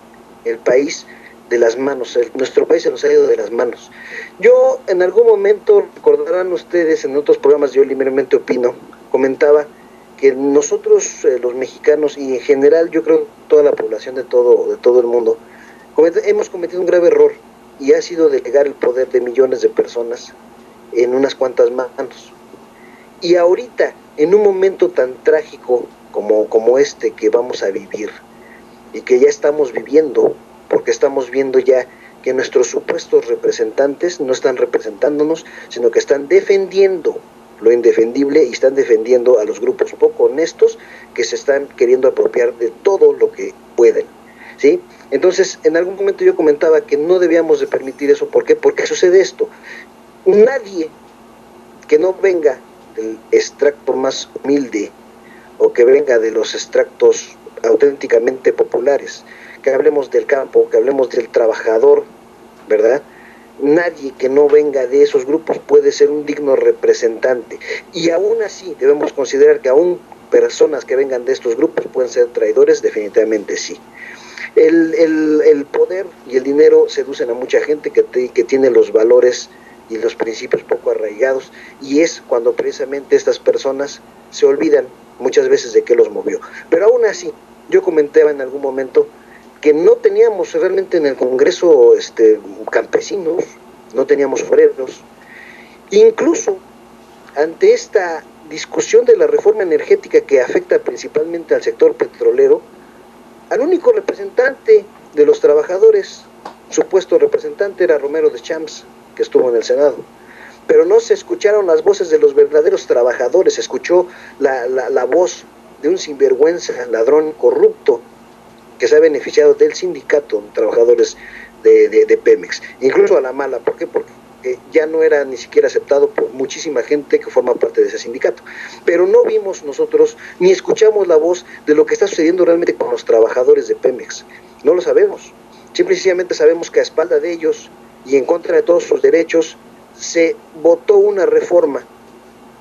el país de las manos, nuestro país se nos ha ido de las manos. Yo en algún momento, recordarán ustedes en otros programas, yo libremente opino, comentaba que nosotros los mexicanos y en general yo creo toda la población de todo el mundo, hemos cometido un grave error y ha sido delegar el poder de millones de personas en unas cuantas manos. Y ahorita, en un momento tan trágico como este que vamos a vivir y que ya estamos viviendo, porque estamos viendo ya que nuestros supuestos representantes no están representándonos, sino que están defendiendo lo indefendible y están defendiendo a los grupos poco honestos que se están queriendo apropiar de todo lo que pueden, ¿sí? Entonces, en algún momento yo comentaba que no debíamos de permitir eso. ¿Por qué? Porque sucede esto. Nadie que no venga del extracto más humilde o que venga de los extractos auténticamente populares, que hablemos del campo, que hablemos del trabajador, ¿verdad? Nadie que no venga de esos grupos puede ser un digno representante. Y aún así debemos considerar que aún personas que vengan de estos grupos pueden ser traidores, definitivamente sí. El poder y el dinero seducen a mucha gente que tiene los valores y los principios poco arraigados, y es cuando precisamente estas personas se olvidan muchas veces de qué los movió. Pero aún así, yo comentaba en algún momento que no teníamos realmente en el Congreso campesinos, no teníamos obreros. Incluso ante esta discusión de la reforma energética que afecta principalmente al sector petrolero, al único representante de los trabajadores, supuesto representante, era Romero Deschamps, que estuvo en el Senado. Pero no se escucharon las voces de los verdaderos trabajadores, se escuchó la voz de un sinvergüenza, ladrón, corrupto, que se ha beneficiado del sindicato de trabajadores de Pemex, incluso a la mala. ¿Por qué? Porque ya no era ni siquiera aceptado por muchísima gente que forma parte de ese sindicato. Pero no vimos nosotros, ni escuchamos la voz de lo que está sucediendo realmente con los trabajadores de Pemex. No lo sabemos. Simple y sencillamente sabemos que a espalda de ellos y en contra de todos sus derechos se votó una reforma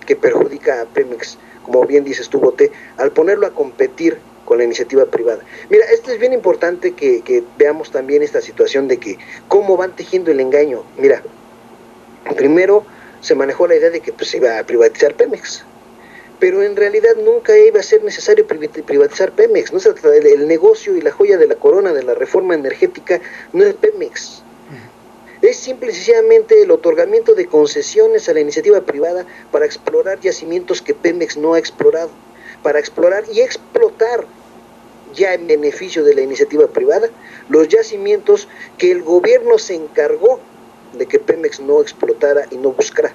que perjudica a Pemex, como bien dices tú, Bote, al ponerlo a competir con la iniciativa privada. Mira, esto es bien importante que veamos también esta situación de que cómo van tejiendo el engaño. Mira, primero se manejó la idea de que pues, se iba a privatizar Pemex, pero en realidad nunca iba a ser necesario privatizar Pemex. No se trata el negocio y la joya de la corona de la reforma energética no es Pemex. Es simple y sencillamente el otorgamiento de concesiones a la iniciativa privada para explorar yacimientos que Pemex no ha explorado, para explorar y explotar ya en beneficio de la iniciativa privada los yacimientos que el gobierno se encargó de que Pemex no explotara y no buscara.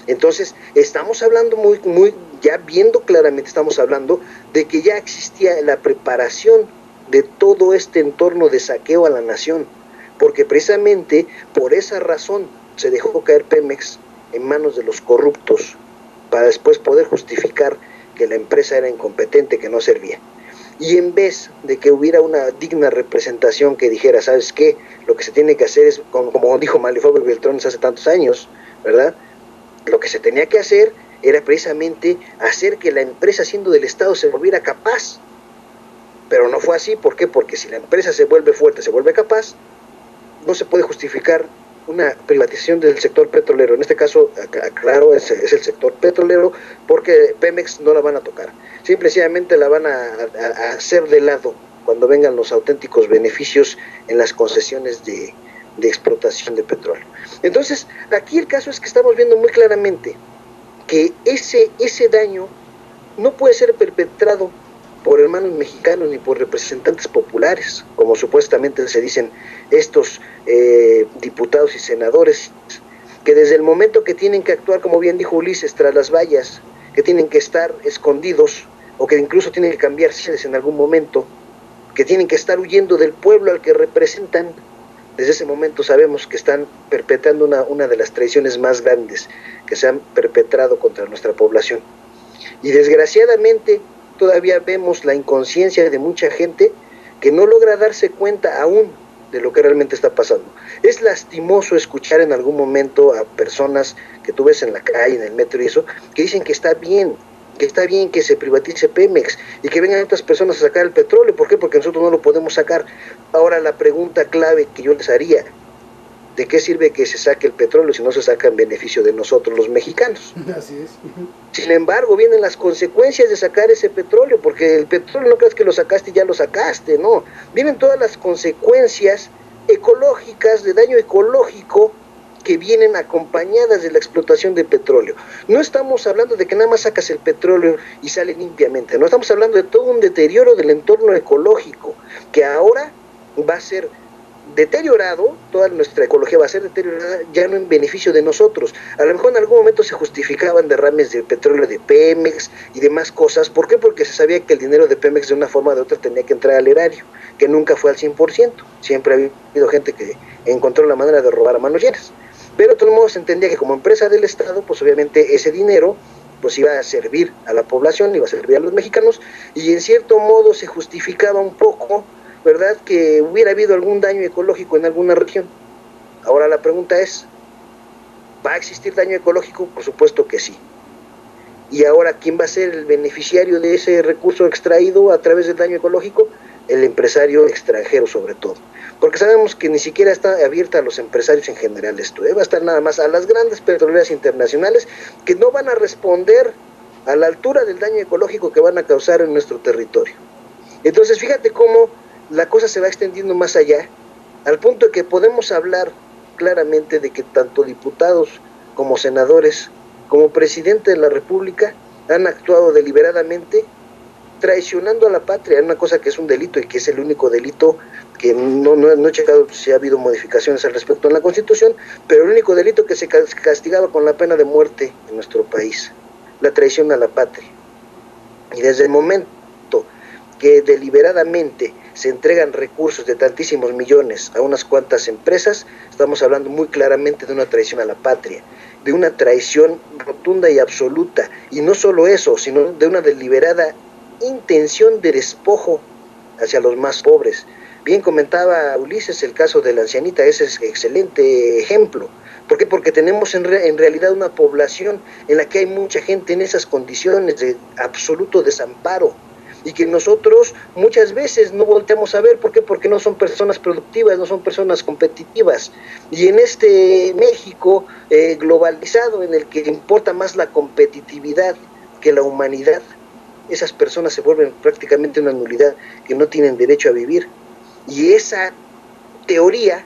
Entonces estamos hablando ya viendo claramente, estamos hablando de que ya existía la preparación de todo este entorno de saqueo a la nación, porque precisamente por esa razón se dejó caer Pemex en manos de los corruptos para después poder justificar que la empresa era incompetente, que no servía. Y en vez de que hubiera una digna representación que dijera, ¿sabes qué? Lo que se tiene que hacer es, como dijo Manlio Fabio Beltrones hace tantos años, ¿verdad? Lo que se tenía que hacer era precisamente hacer que la empresa, siendo del Estado, se volviera capaz. Pero no fue así. ¿Por qué? Porque si la empresa se vuelve fuerte, se vuelve capaz, no se puede justificar una privatización del sector petrolero. En este caso, claro, es el sector petrolero, porque Pemex no la van a tocar. Simplemente la van a hacer de lado cuando vengan los auténticos beneficios en las concesiones de explotación de petróleo. Entonces, aquí el caso es que estamos viendo muy claramente que ese daño no puede ser perpetrado por hermanos mexicanos ni por representantes populares, como supuestamente se dicen estos diputados y senadores, que desde el momento que tienen que actuar, como bien dijo Ulises, tras las vallas, que tienen que estar escondidos, o que incluso tienen que cambiar sedes en algún momento, que tienen que estar huyendo del pueblo al que representan, desde ese momento sabemos que están perpetrando una de las traiciones más grandes que se han perpetrado contra nuestra población. Y desgraciadamente todavía vemos la inconsciencia de mucha gente que no logra darse cuenta aún de lo que realmente está pasando. Es lastimoso escuchar en algún momento a personas que tú ves en la calle, en el metro y eso, que dicen que está bien que se privatice Pemex y que vengan otras personas a sacar el petróleo. ¿Por qué? Porque nosotros no lo podemos sacar. Ahora la pregunta clave que yo les haría: ¿de qué sirve que se saque el petróleo si no se saca en beneficio de nosotros los mexicanos? Así es. Sin embargo, vienen las consecuencias de sacar ese petróleo, porque el petróleo no creas que lo sacaste y ya lo sacaste, no. Vienen todas las consecuencias ecológicas, de daño ecológico, que vienen acompañadas de la explotación de petróleo. No estamos hablando de que nada más sacas el petróleo y sale limpiamente, no, estamos hablando de todo un deterioro del entorno ecológico, que ahora va a ser deteriorado, toda nuestra ecología va a ser deteriorada ya no en beneficio de nosotros. A lo mejor en algún momento se justificaban derrames de petróleo de Pemex y demás cosas. ¿Por qué? Porque se sabía que el dinero de Pemex de una forma o de otra tenía que entrar al erario, que nunca fue al 100%. Siempre ha habido gente que encontró la manera de robar a manos llenas. Pero de todos modos se entendía que como empresa del Estado, pues obviamente ese dinero pues iba a servir a la población, iba a servir a los mexicanos, y en cierto modo se justificaba un poco, ¿verdad?, que hubiera habido algún daño ecológico en alguna región. Ahora la pregunta es, ¿va a existir daño ecológico? Por supuesto que sí. Y ahora, ¿quién va a ser el beneficiario de ese recurso extraído a través del daño ecológico? El empresario extranjero, sobre todo. Porque sabemos que ni siquiera está abierta a los empresarios en general esto, va a estar nada más a las grandes petroleras internacionales, que no van a responder a la altura del daño ecológico que van a causar en nuestro territorio. Entonces, fíjate cómo la cosa se va extendiendo más allá, al punto de que podemos hablar claramente de que tanto diputados como senadores, como presidente de la República, han actuado deliberadamente traicionando a la patria, una cosa que es un delito y que es el único delito que no he checado si ha habido modificaciones al respecto en la Constitución, pero el único delito que se castigaba con la pena de muerte en nuestro país, la traición a la patria. Y desde el momento que deliberadamente se entregan recursos de tantísimos millones a unas cuantas empresas, estamos hablando muy claramente de una traición a la patria, de una traición rotunda y absoluta, y no solo eso, sino de una deliberada intención de despojo hacia los más pobres. Bien comentaba Ulises el caso de la ancianita, ese es excelente ejemplo. ¿Por qué? Porque tenemos en realidad una población en la que hay mucha gente en esas condiciones de absoluto desamparo, y que nosotros muchas veces no volteamos a ver. ¿Por qué? Porque no son personas productivas, no son personas competitivas. Y en este México globalizado, en el que importa más la competitividad que la humanidad, esas personas se vuelven prácticamente una nulidad, que no tienen derecho a vivir. Y esa teoría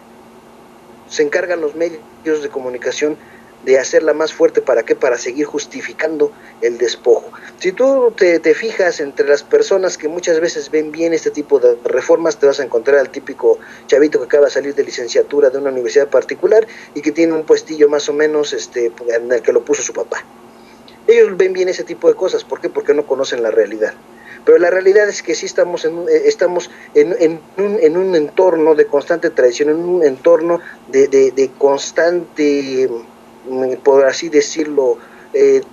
se encargan los medios de comunicación de hacerla más fuerte. ¿Para qué? Para seguir justificando el despojo. Si tú te fijas entre las personas que muchas veces ven bien este tipo de reformas, te vas a encontrar al típico chavito que acaba de salir de licenciatura de una universidad particular y que tiene un puestillo más o menos en el que lo puso su papá. Ellos ven bien ese tipo de cosas. ¿Por qué? Porque no conocen la realidad. Pero la realidad es que sí estamos en un entorno de constante traición, en un entorno de constante, por así decirlo,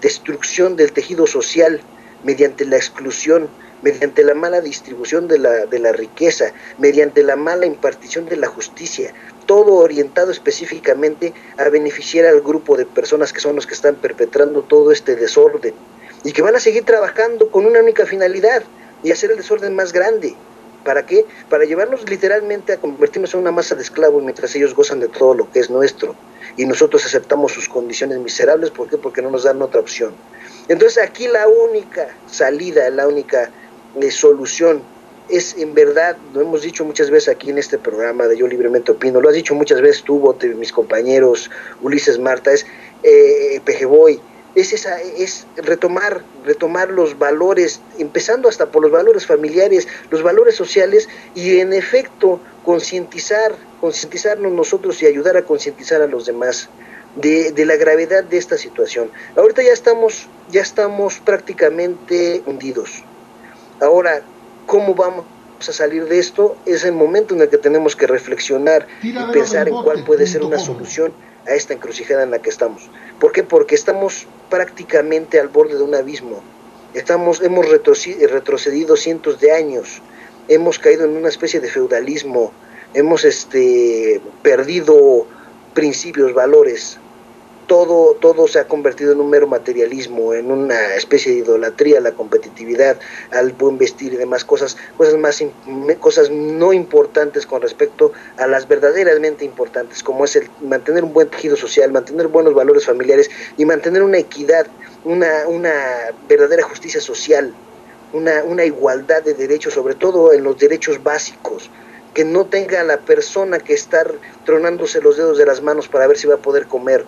destrucción del tejido social mediante la exclusión, mediante la mala distribución de la riqueza, mediante la mala impartición de la justicia, todo orientado específicamente a beneficiar al grupo de personas que son los que están perpetrando todo este desorden, y que van a seguir trabajando con una única finalidad, y hacer el desorden más grande. ¿Para qué? Para llevarnos literalmente a convertirnos en una masa de esclavos mientras ellos gozan de todo lo que es nuestro, y nosotros aceptamos sus condiciones miserables. ¿Por qué? Porque no nos dan otra opción. Entonces aquí la única salida, la única solución es en verdad, lo hemos dicho muchas veces aquí en este programa de Yo Libremente Opino, lo has dicho muchas veces tú, Bote, mis compañeros, Ulises, Marta, es Pejeboy, es retomar los valores, empezando hasta por los valores familiares, los valores sociales, y en efecto concientizarnos nosotros y ayudar a concientizar a los demás de la gravedad de esta situación. Ahorita ya estamos prácticamente hundidos. Ahora, ¿cómo vamos a salir de esto? Es el momento en el que tenemos que reflexionar y pensar en cuál puede ser una solución a esta encrucijada en la que estamos. ¿Por qué? Porque estamos prácticamente al borde de un abismo. Hemos retrocedido cientos de años, hemos caído en una especie de feudalismo, hemos perdido principios, valores. Todo se ha convertido en un mero materialismo, en una especie de idolatría a la competitividad, al buen vestir y demás cosas no importantes con respecto a las verdaderamente importantes, como es el mantener un buen tejido social, mantener buenos valores familiares y mantener una equidad, una verdadera justicia social, una igualdad de derechos, sobre todo en los derechos básicos, que no tenga a la persona que estar tronándose los dedos de las manos para ver si va a poder comer.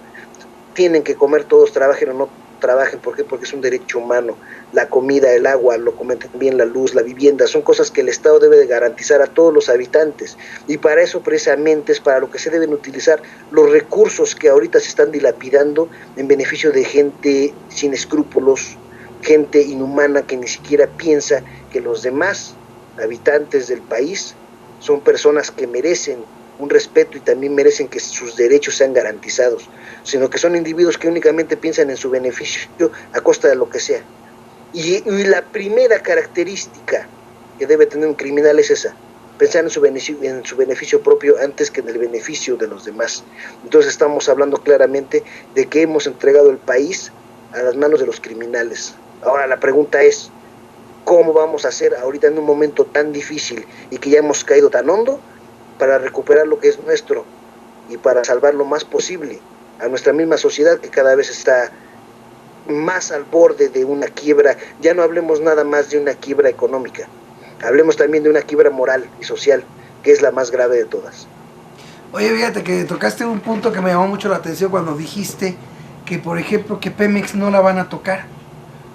Tienen que comer todos, trabajen o no trabajen. ¿Por qué? Porque es un derecho humano. La comida, el agua, lo comentan bien, la luz, la vivienda, son cosas que el Estado debe de garantizar a todos los habitantes, y para eso precisamente es para lo que se deben utilizar los recursos que ahorita se están dilapidando en beneficio de gente sin escrúpulos, gente inhumana que ni siquiera piensa que los demás habitantes del país son personas que merecen un respeto y también merecen que sus derechos sean garantizados, sino que son individuos que únicamente piensan en su beneficio a costa de lo que sea. Y la primera característica que debe tener un criminal es esa: pensar en su beneficio propio antes que en el beneficio de los demás. Entonces estamos hablando claramente de que hemos entregado el país a las manos de los criminales. Ahora la pregunta es, ¿cómo vamos a hacer ahorita en un momento tan difícil y que ya hemos caído tan hondo para recuperar lo que es nuestro y para salvar lo más posible a nuestra misma sociedad, que cada vez está más al borde de una quiebra? Ya no hablemos nada más de una quiebra económica, hablemos también de una quiebra moral y social, que es la más grave de todas. Oye, fíjate que tocaste un punto que me llamó mucho la atención cuando dijiste que, por ejemplo, que Pemex no la van a tocar.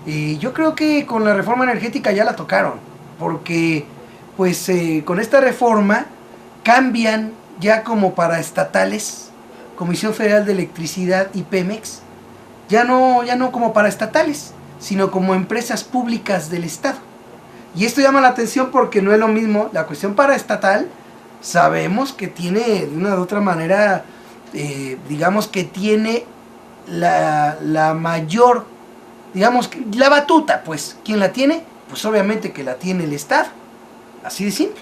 Y yo creo que con la reforma energética ya la tocaron, porque pues con esta reforma cambian ya como para estatales, Comisión Federal de Electricidad y Pemex, ya no como para estatales, sino como empresas públicas del Estado. Y esto llama la atención porque no es lo mismo la cuestión paraestatal. Sabemos que tiene de una u otra manera, digamos que tiene la mayor, digamos, la batuta, pues. ¿Quién la tiene? Pues obviamente que la tiene el Estado, así de simple.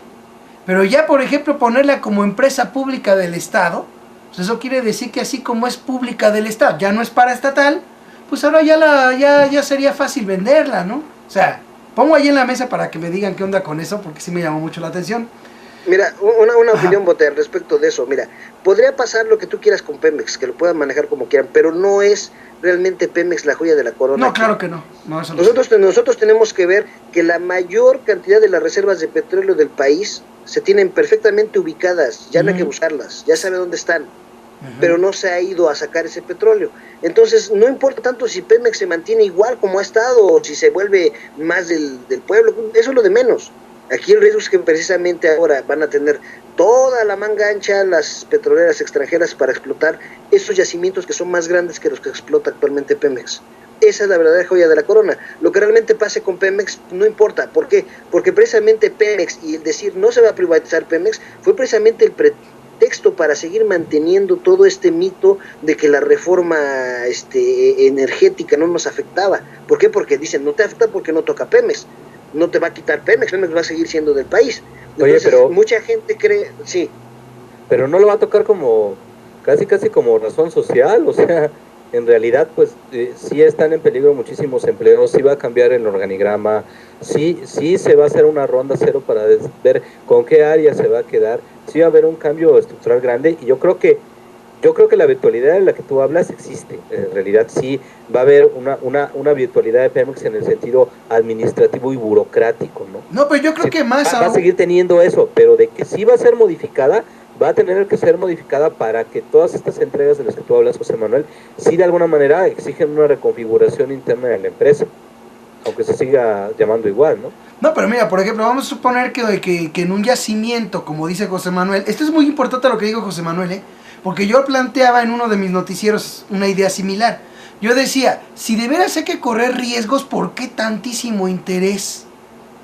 Pero ya, por ejemplo, ponerla como empresa pública del Estado, pues eso quiere decir que así como es pública del Estado, ya no es paraestatal, pues ahora ya sería fácil venderla, ¿no? O sea, pongo ahí en la mesa para que me digan qué onda con eso, porque sí me llamó mucho la atención. Mira, una opinión, Bote, al respecto de eso. Mira, podría pasar lo que tú quieras con Pemex, que lo puedan manejar como quieran, pero no es realmente Pemex la joya de la corona. No, claro que no. Eso nosotros tenemos que ver que la mayor cantidad de las reservas de petróleo del país se tienen perfectamente ubicadas, ya no hay que buscarlas, ya sabe dónde están, pero no se ha ido a sacar ese petróleo. Entonces no importa tanto si Pemex se mantiene igual como ha estado o si se vuelve más del pueblo, eso es lo de menos. Aquí el riesgo es que precisamente ahora van a tener toda la manga ancha las petroleras extranjeras para explotar esos yacimientos que son más grandes que los que explota actualmente Pemex. Esa es la verdadera joya de la corona. Lo que realmente pase con Pemex no importa. ¿Por qué? Porque precisamente Pemex, y el decir no se va a privatizar Pemex, fue precisamente el pretexto para seguir manteniendo todo este mito de que la reforma energética no nos afectaba. ¿Por qué? Porque dicen, no te afecta porque no toca Pemex. No te va a quitar Pemex va a seguir siendo del país. Entonces, oye, pero mucha gente cree, sí. Pero no lo va a tocar como, casi como razón social, o sea, en realidad, pues, sí están en peligro muchísimos empleos, sí va a cambiar el organigrama, sí se va a hacer una ronda cero para ver con qué área se va a quedar, sí va a haber un cambio estructural grande, y yo creo que Yo creo que la virtualidad de la que tú hablas existe. En realidad sí va a haber una virtualidad de Pemex en el sentido administrativo y burocrático, ¿no? No, pero yo creo que más va a seguir teniendo eso, pero de que sí va a ser modificada, va a tener que ser modificada para que todas estas entregas de las que tú hablas, José Manuel, sí de alguna manera exigen una reconfiguración interna de la empresa, aunque se siga llamando igual, ¿no? No, pero mira, por ejemplo, vamos a suponer que en un yacimiento, como dice José Manuel, esto es muy importante lo que dijo José Manuel, porque yo planteaba en uno de mis noticieros una idea similar. Yo decía, si de veras hay que correr riesgos, ¿por qué tantísimo interés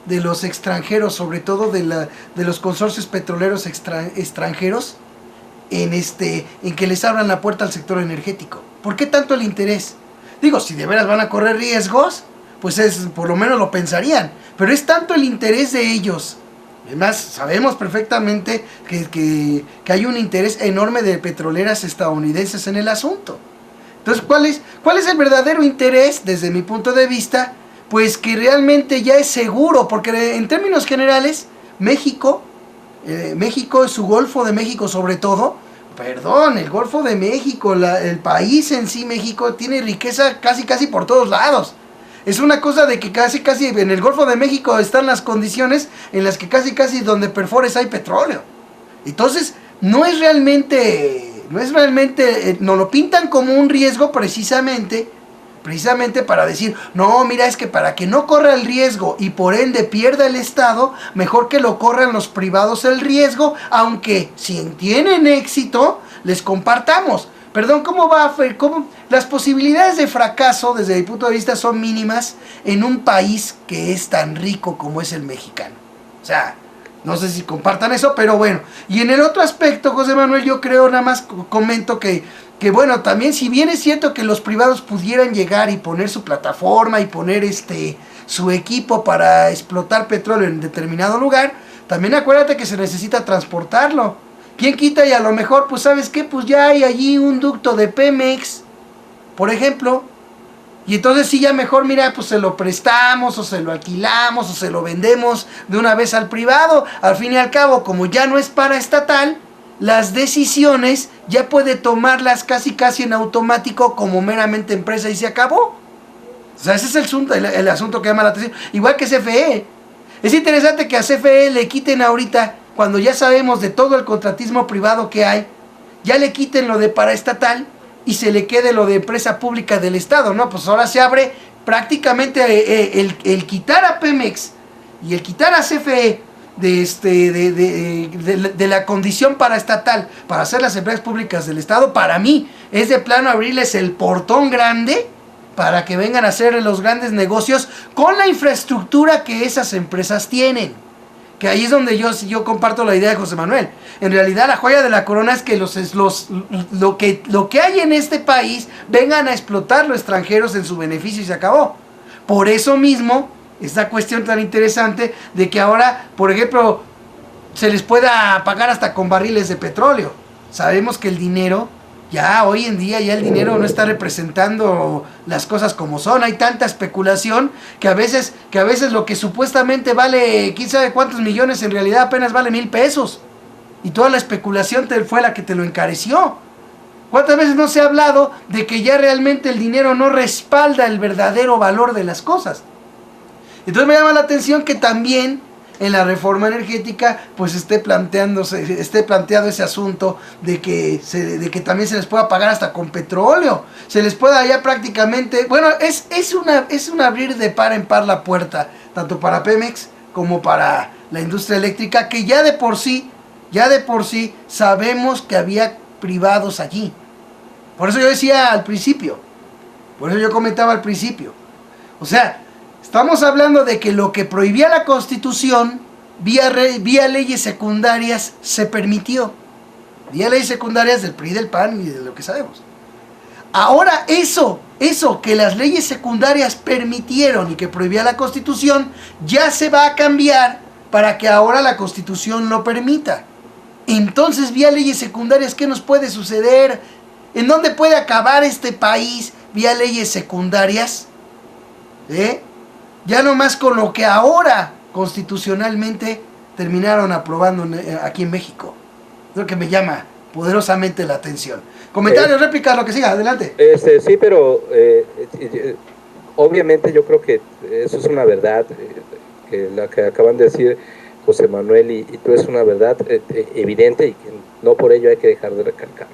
de los extranjeros, sobre todo de los consorcios petroleros extranjeros, en que les abran la puerta al sector energético? ¿Por qué tanto el interés? Digo, si de veras van a correr riesgos, pues por lo menos lo pensarían, pero es tanto el interés de ellos. Además, sabemos perfectamente que hay un interés enorme de petroleras estadounidenses en el asunto. Entonces, ¿cuál es el verdadero interés, desde mi punto de vista? Pues que realmente ya es seguro, porque en términos generales, México, su Golfo de México sobre todo, el Golfo de México, el país en sí, México, tiene riqueza casi por todos lados. Es una cosa de que casi en el Golfo de México están las condiciones en las que casi donde perfores hay petróleo. Entonces, no es realmente, nos lo pintan como un riesgo precisamente para decir, no, mira, es que para que no corra el riesgo y por ende pierda el Estado, mejor que lo corran los privados el riesgo, aunque si tienen éxito, les compartamos. Perdón, ¿cómo las posibilidades de fracaso desde mi punto de vista son mínimas en un país que es tan rico como es el mexicano? O sea, no sé si compartan eso, pero bueno. Y en el otro aspecto, José Manuel, yo creo, nada más comento que bueno, también si bien es cierto que los privados pudieran llegar y poner su plataforma y poner su equipo para explotar petróleo en determinado lugar, también acuérdate que se necesita transportarlo. ¿Quién quita? Y a lo mejor, pues ¿sabes qué? Pues ya hay allí un ducto de Pemex, por ejemplo, y entonces sí, ya mejor, mira, pues se lo prestamos, o se lo alquilamos, o se lo vendemos de una vez al privado. Al fin y al cabo, como ya no es paraestatal, las decisiones ya puede tomarlas casi en automático como meramente empresa y se acabó. O sea, ese es el asunto que llama la atención. Igual que CFE. Es interesante que a CFE le quiten ahorita, cuando ya sabemos de todo el contratismo privado que hay, ya le quiten lo de paraestatal y se le quede lo de empresa pública del Estado, ¿no? Pues ahora se abre prácticamente el quitar a Pemex y el quitar a CFE de la condición paraestatal para hacer las empresas públicas del Estado, para mí es de plano abrirles el portón grande para que vengan a hacer los grandes negocios con la infraestructura que esas empresas tienen. Que ahí es donde yo comparto la idea de José Manuel. En realidad la joya de la corona es que lo que hay en este país vengan a explotar los extranjeros en su beneficio y se acabó. Por eso mismo, esta cuestión tan interesante de que ahora, por ejemplo, se les pueda pagar hasta con barriles de petróleo. Sabemos que el dinero, ya hoy en día ya el dinero no está representando las cosas como son. Hay tanta especulación que a veces lo que supuestamente vale quién sabe cuántos millones en realidad apenas vale 1,000 pesos. Y toda la especulación fue la que te lo encareció. ¿Cuántas veces no se ha hablado de que ya realmente el dinero no respalda el verdadero valor de las cosas? Entonces me llama la atención que también en la reforma energética pues esté planteado ese asunto de que también se les pueda pagar hasta con petróleo, se les pueda ya prácticamente, bueno, es un abrir de par en par la puerta, tanto para Pemex como para la industria eléctrica, que ya de por sí sabemos que había privados allí. Por eso yo decía al principio, por eso yo comentaba al principio, o sea, estamos hablando de que lo que prohibía la Constitución, vía leyes secundarias, se permitió. Vía leyes secundarias del PRI, del PAN y de lo que sabemos. Ahora eso que las leyes secundarias permitieron y que prohibía la Constitución, ya se va a cambiar para que ahora la Constitución lo permita. Entonces, vía leyes secundarias, ¿qué nos puede suceder? ¿En dónde puede acabar este país vía leyes secundarias? Ya nomás con lo que ahora constitucionalmente terminaron aprobando aquí en México. Es lo que me llama poderosamente la atención. Comentarios, réplicas, lo que siga, adelante. Sí, pero obviamente yo creo que eso es una verdad, que la que acaban de decir José Manuel y tú, es una verdad evidente y que no por ello hay que dejar de recalcar.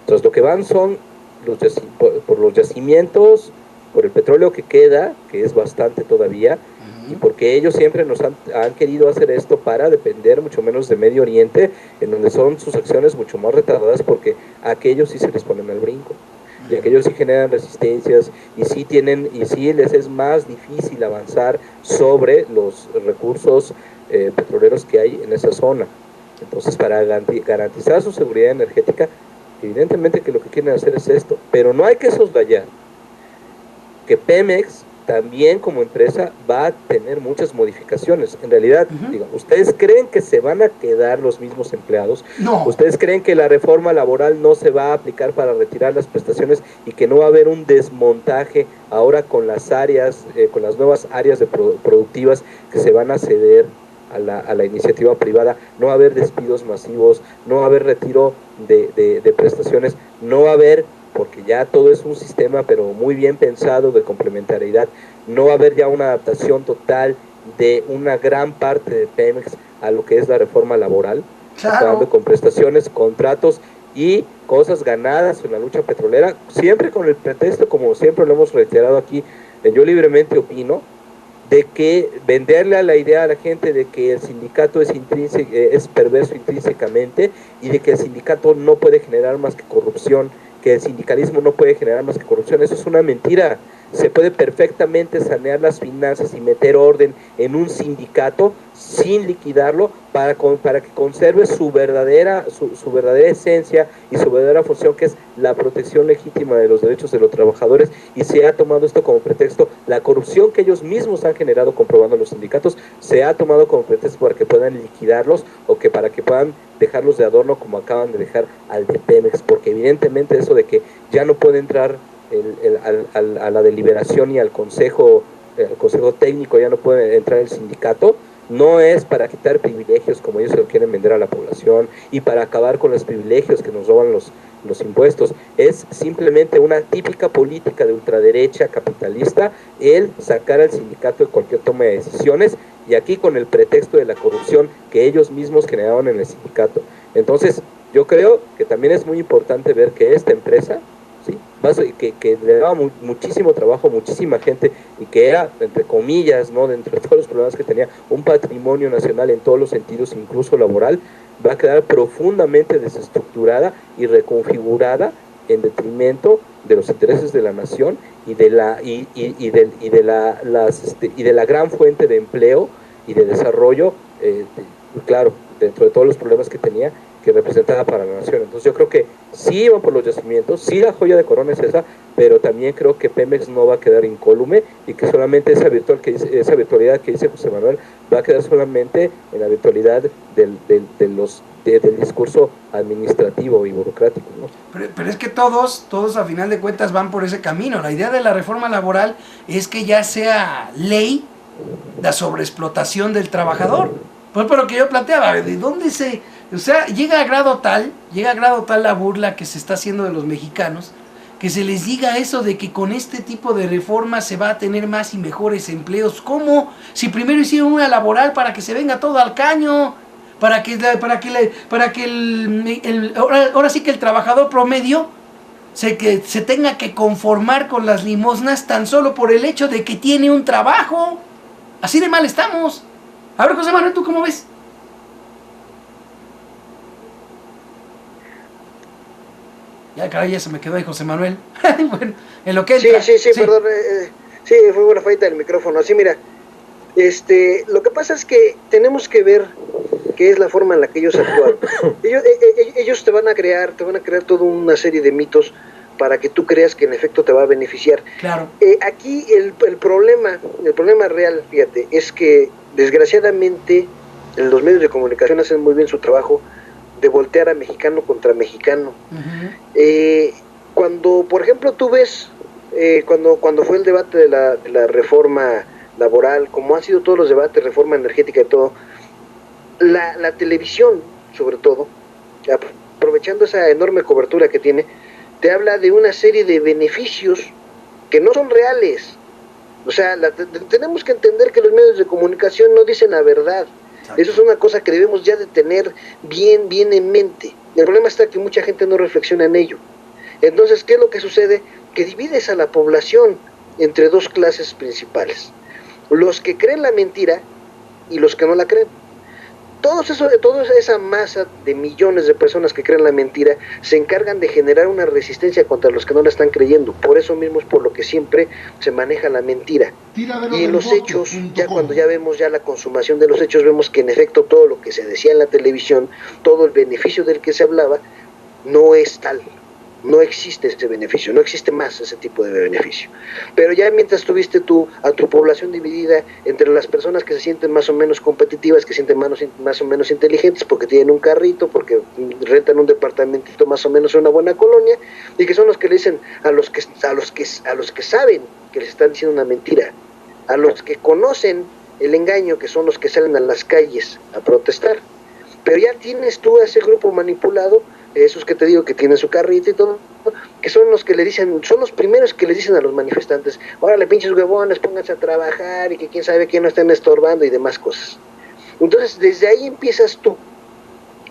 Entonces lo que van son por los yacimientos, por el petróleo que queda, que es bastante todavía, y porque ellos siempre nos han querido hacer esto para depender mucho menos de Medio Oriente, en donde son sus acciones mucho más retardadas, porque a aquellos sí se les ponen al brinco, y aquellos sí generan resistencias, y sí les es más difícil avanzar sobre los recursos petroleros que hay en esa zona. Entonces, para garantizar su seguridad energética, evidentemente que lo que quieren hacer es esto, pero no hay que soslayar que Pemex también como empresa va a tener muchas modificaciones. En realidad, digo, ¿ustedes creen que se van a quedar los mismos empleados? No. ¿Ustedes creen que la reforma laboral no se va a aplicar para retirar las prestaciones y que no va a haber un desmontaje ahora con las áreas, con las nuevas áreas productivas que se van a ceder a la iniciativa privada? No va a haber despidos masivos, no va a haber retiro de prestaciones, no va a haber, porque ya todo es un sistema pero muy bien pensado de complementariedad, no va a haber ya una adaptación total de una gran parte de Pemex a lo que es la reforma laboral, Claro. con prestaciones, contratos y cosas ganadas en la lucha petrolera, siempre con el pretexto, como siempre lo hemos reiterado aquí, Yo Libremente Opino, de que venderle a la idea a la gente de que el sindicato es perverso intrínsecamente y de que el sindicato no puede generar más que corrupción, que el sindicalismo no puede generar más que corrupción. Eso es una mentira. Se puede perfectamente sanear las finanzas y meter orden en un sindicato sin liquidarlo para que conserve su verdadera esencia y su verdadera función, que es la protección legítima de los derechos de los trabajadores, y se ha tomado esto como pretexto. La corrupción que ellos mismos han generado comprobando los sindicatos se ha tomado como pretexto para que puedan liquidarlos o que para que puedan dejarlos de adorno como acaban de dejar al de Pemex, porque evidentemente eso de que ya no puede entrar a la deliberación y al consejo técnico, ya no puede entrar el sindicato, no es para quitar privilegios como ellos se lo quieren vender a la población y para acabar con los privilegios que nos roban los impuestos. Es simplemente una típica política de ultraderecha capitalista el sacar al sindicato de cualquier toma de decisiones, y aquí con el pretexto de la corrupción que ellos mismos generaron en el sindicato. Entonces yo creo que también es muy importante ver que esta empresa, ¿sí?, que le daba muchísimo trabajo a muchísima gente y que era, entre comillas, ¿no?, dentro de todos los problemas que tenía, un patrimonio nacional en todos los sentidos, incluso laboral, va a quedar profundamente desestructurada y reconfigurada en detrimento de los intereses de la nación y de la gran fuente de empleo y de desarrollo, claro, dentro de todos los problemas que tenía, que representaba para la nación. Entonces yo creo que sí iban por los yacimientos, sí la joya de corona es esa, pero también creo que Pemex no va a quedar incólume y que solamente esa virtualidad que dice José Manuel va a quedar solamente en la virtualidad del discurso administrativo y burocrático, ¿no? Pero es que todos a final de cuentas van por ese camino. La idea de la reforma laboral es que ya sea ley la sobreexplotación del trabajador. Pues por lo que yo planteaba, ¿de dónde o sea, llega a grado tal la burla que se está haciendo de los mexicanos, que se les diga eso de que con este tipo de reformas se va a tener más y mejores empleos? ¿Cómo? Si primero hicieron una laboral para que se venga todo al caño, ahora sí que el trabajador promedio se tenga que conformar con las limosnas tan solo por el hecho de que tiene un trabajo. Así de mal estamos. A ver, José Manuel, ¿tú cómo ves? Ya, caray, ya se me quedó ahí José Manuel. Bueno, en lo que entra. Sí, perdón. Sí, fue una fallita del micrófono. Así, mira, lo que pasa es que tenemos que ver qué es la forma en la que ellos actúan. Ellos te van a crear toda una serie de mitos para que tú creas que en efecto te va a beneficiar. Claro. Aquí el problema real, fíjate, es que desgraciadamente los medios de comunicación hacen muy bien su trabajo de voltear a mexicano contra mexicano. Uh-huh. Cuando, por ejemplo, tú ves cuando fue el debate de la reforma laboral, como han sido todos los debates, reforma energética y todo, la televisión, sobre todo, aprovechando esa enorme cobertura que tiene, te habla de una serie de beneficios que no son reales. O sea, tenemos que entender que los medios de comunicación no dicen la verdad. Exacto. Eso es una cosa que debemos ya de tener bien en mente. El problema está que mucha gente no reflexiona en ello. Entonces, ¿qué es lo que sucede? Que divides a la población entre dos clases principales. Los que creen la mentira y los que no la creen. Toda esa masa de millones de personas que creen la mentira se encargan de generar una resistencia contra los que no la están creyendo. Por eso mismo es por lo que siempre se maneja la mentira. Y en los hechos, ya cuando ya vemos ya la consumación de los hechos, vemos que en efecto todo lo que se decía en la televisión, todo el beneficio del que se hablaba, no es tal. No existe ese beneficio, no existe más ese tipo de beneficio. Pero ya mientras tuviste a tu población dividida entre las personas que se sienten más o menos competitivas, que se sienten más o menos inteligentes, porque tienen un carrito, porque rentan un departamentito más o menos en una buena colonia, y que son los que le dicen a los que saben que les están diciendo una mentira, a los que conocen el engaño, que son los que salen a las calles a protestar. Pero ya tienes tú a ese grupo manipulado, esos que te digo que tienen su carrito y todo, que son los que le dicen, son los primeros que les dicen a los manifestantes, órale pinches huevones, pónganse a trabajar y que quién sabe quién no estén estorbando y demás cosas. Entonces desde ahí empiezas tú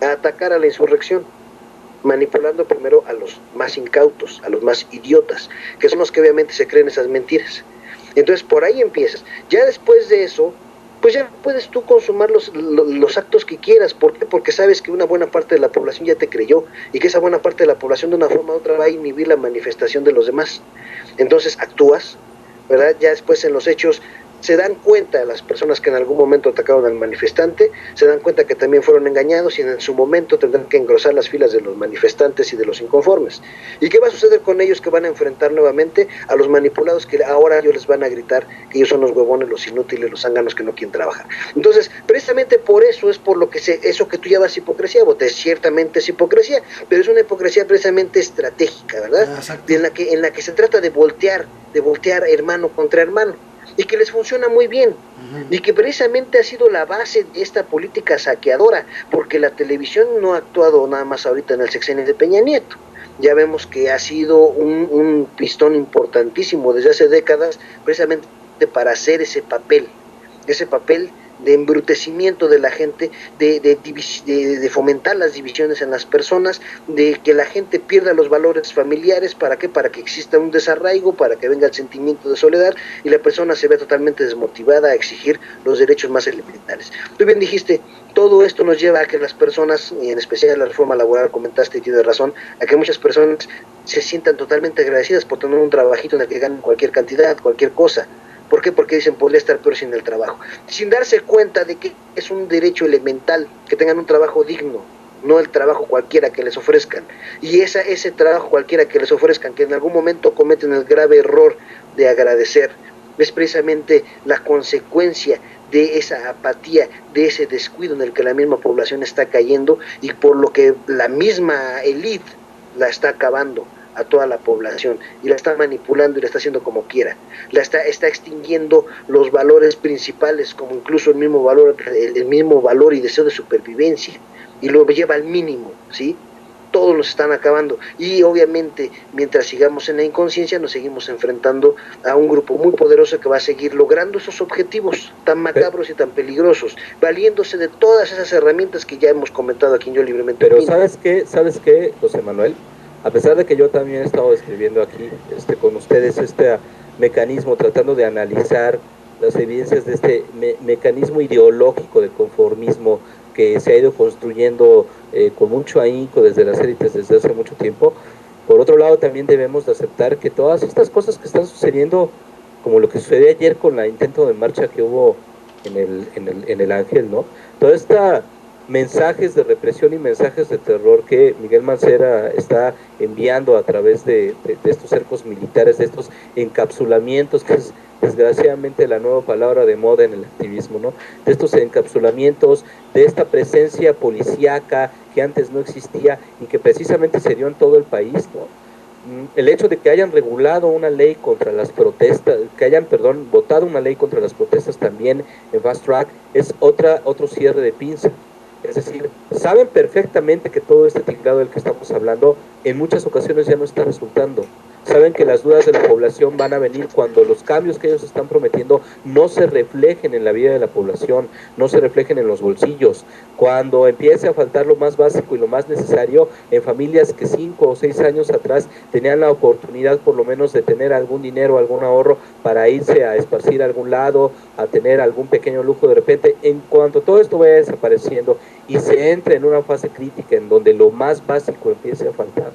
a atacar a la insurrección, manipulando primero a los más incautos, a los más idiotas, que son los que obviamente se creen esas mentiras. Entonces por ahí empiezas. Ya después de eso, pues ya puedes tú consumar los actos que quieras. ¿Por qué? Porque sabes que una buena parte de la población ya te creyó y que esa buena parte de la población de una forma u otra va a inhibir la manifestación de los demás. Entonces actúas, ¿verdad? Ya después en los hechos se dan cuenta las personas que en algún momento atacaron al manifestante, se dan cuenta que también fueron engañados y en su momento tendrán que engrosar las filas de los manifestantes y de los inconformes. ¿Y qué va a suceder con ellos? Que van a enfrentar nuevamente a los manipulados, que ahora ellos les van a gritar que ellos son los huevones, los inútiles, los zánganos que no quieren trabajar. Entonces, precisamente por eso es por lo que eso que tú llamas hipocresía, Bote, ciertamente es hipocresía, pero es una hipocresía precisamente estratégica, ¿verdad? En la que se trata de voltear hermano contra hermano, y que les funciona muy bien, y que precisamente ha sido la base de esta política saqueadora, porque la televisión no ha actuado nada más ahorita en el sexenio de Peña Nieto. Ya vemos que ha sido un pistón importantísimo desde hace décadas, precisamente para hacer ese papel de embrutecimiento de la gente, de fomentar las divisiones en las personas, de que la gente pierda los valores familiares. ¿Para qué? Para que exista un desarraigo, para que venga el sentimiento de soledad y la persona se vea totalmente desmotivada a exigir los derechos más elementales. Tú bien dijiste, todo esto nos lleva a que las personas, y en especial la reforma laboral, comentaste y tienes razón, a que muchas personas se sientan totalmente agradecidas por tener un trabajito en el que ganen cualquier cantidad, cualquier cosa. ¿Por qué? Porque dicen, podría estar peor sin el trabajo. Sin darse cuenta de que es un derecho elemental, que tengan un trabajo digno, no el trabajo cualquiera que les ofrezcan. Y ese trabajo cualquiera que les ofrezcan, que en algún momento cometen el grave error de agradecer, es precisamente la consecuencia de esa apatía, de ese descuido en el que la misma población está cayendo y por lo que la misma élite la está acabando a toda la población y la está manipulando y la está haciendo como quiera, está extinguiendo los valores principales, como incluso el mismo valor y deseo de supervivencia, y lo lleva al mínimo, ¿sí? Todos los están acabando y obviamente mientras sigamos en la inconsciencia nos seguimos enfrentando a un grupo muy poderoso que va a seguir logrando esos objetivos tan macabros y tan peligrosos, valiéndose de todas esas herramientas que ya hemos comentado aquí en Yo Libremente Pero Opino. ¿sabes qué, José Manuel? A pesar de que yo también he estado escribiendo aquí con ustedes este mecanismo, tratando de analizar las evidencias de este mecanismo ideológico de conformismo que se ha ido construyendo con mucho ahínco desde las élites desde hace mucho tiempo. Por otro lado, también debemos de aceptar que todas estas cosas que están sucediendo, como lo que sucedió ayer con el intento de marcha que hubo en el Ángel, ¿no? Toda esta mensajes de represión y mensajes de terror que Miguel Mancera está enviando a través de estos cercos militares, de estos encapsulamientos, que es desgraciadamente la nueva palabra de moda en el activismo, ¿no? De estos encapsulamientos, de esta presencia policíaca que antes no existía y que precisamente se dio en todo el país, ¿no? El hecho de que hayan regulado una ley contra las protestas, votado una ley contra las protestas también en Fast Track, es otro cierre de pinza. Es decir, saben perfectamente que todo este tinglado del que estamos hablando en muchas ocasiones ya no está resultando. Saben que las dudas de la población van a venir cuando los cambios que ellos están prometiendo no se reflejen en la vida de la población, no se reflejen en los bolsillos, cuando empiece a faltar lo más básico y lo más necesario en familias que 5 o 6 años atrás tenían la oportunidad por lo menos de tener algún dinero, algún ahorro para irse a esparcir a algún lado, a tener algún pequeño lujo de repente. En cuanto todo esto vaya desapareciendo y se entre en una fase crítica en donde lo más básico empiece a faltar,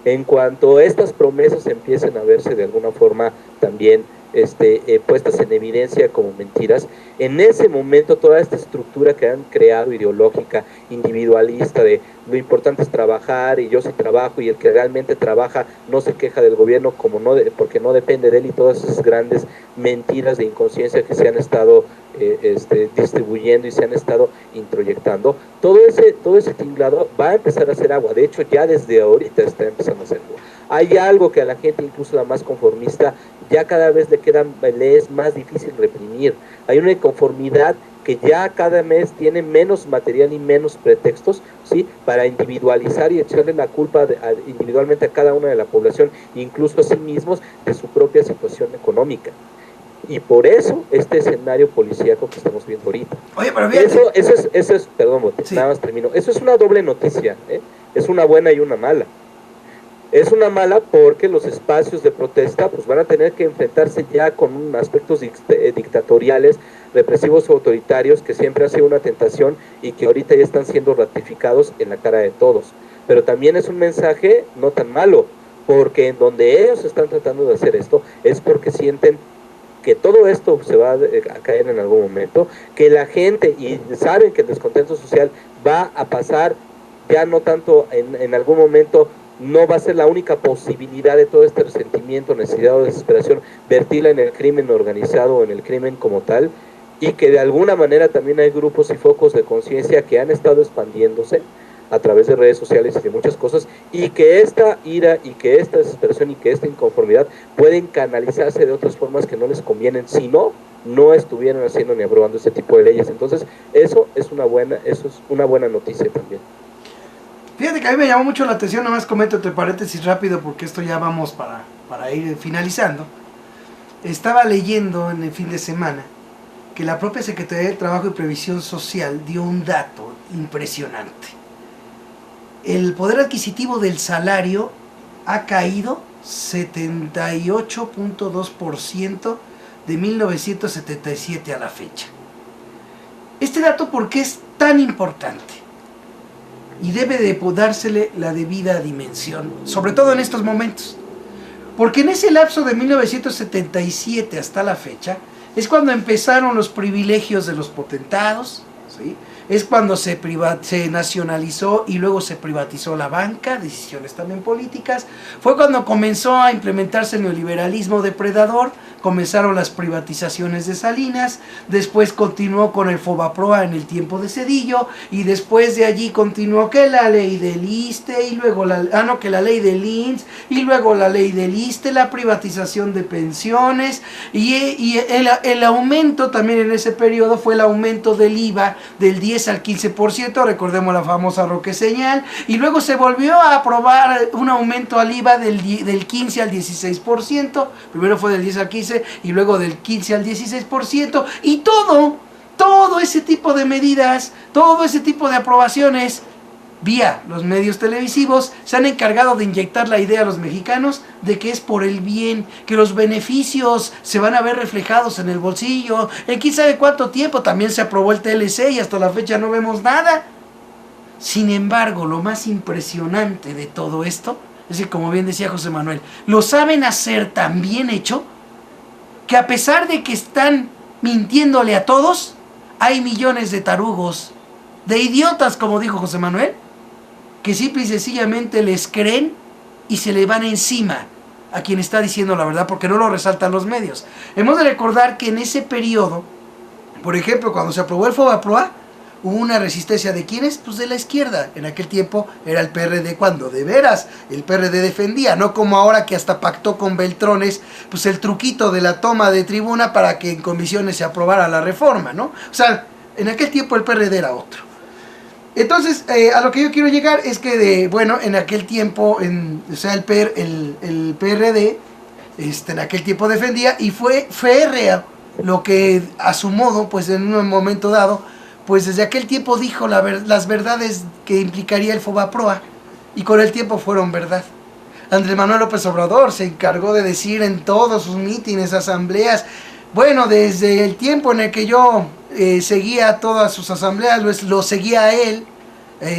en cuanto estas promesas empiecen a verse de alguna forma también puestas en evidencia como mentiras, en ese momento toda esta estructura que han creado ideológica, individualista, de lo importante es trabajar y yo sí trabajo y el que realmente trabaja no se queja del gobierno porque no depende de él, y todas esas grandes mentiras de inconsciencia que se han estado distribuyendo y se han estado introyectando, todo ese tinglado va a empezar a hacer agua. De hecho ya desde ahorita está empezando a hacer agua. Hay algo que a la gente, incluso la más conformista, ya cada vez le es más difícil reprimir. Hay una inconformidad que ya cada mes tiene menos material y menos pretextos, ¿sí?, para individualizar y echarle la culpa individualmente a cada una de la población, incluso a sí mismos, de su propia situación económica. Y por eso este escenario policíaco que estamos viendo ahorita. Oye, pero fíjate. Eso es, perdón, Bote, sí, nada más termino. Eso es una doble noticia, ¿eh? Es una buena y una mala. Es una mala porque los espacios de protesta pues van a tener que enfrentarse ya con aspectos dictatoriales, represivos o autoritarios, que siempre ha sido una tentación y que ahorita ya están siendo ratificados en la cara de todos. Pero también es un mensaje no tan malo, porque en donde ellos están tratando de hacer esto es porque sienten que todo esto se va a caer en algún momento, que la gente, y saben que el descontento social va a pasar, ya no tanto en algún momento, no va a ser la única posibilidad de todo este resentimiento, necesidad o desesperación, vertirla en el crimen organizado o en el crimen como tal, y que de alguna manera también hay grupos y focos de conciencia que han estado expandiéndose a través de redes sociales y de muchas cosas, y que esta ira y que esta desesperación y que esta inconformidad pueden canalizarse de otras formas que no les convienen, si no estuvieran haciendo ni aprobando este tipo de leyes. Entonces eso es una buena noticia también. Fíjate que a mí me llamó mucho la atención, nomás comento entre paréntesis rápido porque esto ya vamos para ir finalizando. Estaba leyendo en el fin de semana que la propia Secretaría de Trabajo y Previsión Social dio un dato impresionante. El poder adquisitivo del salario ha caído 78.2% de 1977 a la fecha. Este dato, ¿por qué es tan importante? Y debe de dársele la debida dimensión, sobre todo en estos momentos. Porque en ese lapso de 1977 hasta la fecha, es cuando empezaron los privilegios de los potentados, ¿sí? Es cuando se nacionalizó y luego se privatizó la banca, decisiones también políticas. Fue cuando comenzó a implementarse el neoliberalismo depredador, comenzaron las privatizaciones de Salinas, después continuó con el Fobaproa en el tiempo de Zedillo, y después de allí continuó que la ley del ISSSTE, y luego la ley del INSS, y luego la ley del ISSSTE, la privatización de pensiones, y el aumento también en ese periodo fue el aumento del IVA del 10 al 15%, recordemos la famosa Roque Señal, y luego se volvió a aprobar un aumento al IVA del 15 al 16%, primero fue del 10 al 15 y luego del 15 al 16%, y todo ese tipo de medidas, todo ese tipo de aprobaciones vía los medios televisivos se han encargado de inyectar la idea a los mexicanos de que es por el bien, que los beneficios se van a ver reflejados en el bolsillo. En quién sabe cuánto tiempo también se aprobó el TLC y hasta la fecha no vemos nada. Sin embargo, lo más impresionante de todo esto, es decir, como bien decía José Manuel, lo saben hacer tan bien hecho que a pesar de que están mintiéndole a todos, hay millones de tarugos, de idiotas, como dijo José Manuel, que simple y sencillamente les creen y se le van encima a quien está diciendo la verdad, porque no lo resaltan los medios. Hemos de recordar que en ese periodo, por ejemplo, cuando se aprobó el Fobaproa, hubo una resistencia de ¿quiénes? Pues de la izquierda. En aquel tiempo era el PRD, cuando de veras el PRD defendía, no como ahora que hasta pactó con Beltrones pues el truquito de la toma de tribuna para que en comisiones se aprobara la reforma, ¿no? O sea, en aquel tiempo el PRD era otro. Entonces, a lo que yo quiero llegar es que, en aquel tiempo, el PRD, en aquel tiempo defendía y fue férrea lo que a su modo, pues en un momento dado, pues desde aquel tiempo dijo las verdades que implicaría el Fobaproa y con el tiempo fueron verdad. Andrés Manuel López Obrador se encargó de decir en todos sus mítines, asambleas, bueno, desde el tiempo en el que yo seguía todas sus asambleas, lo seguía a él,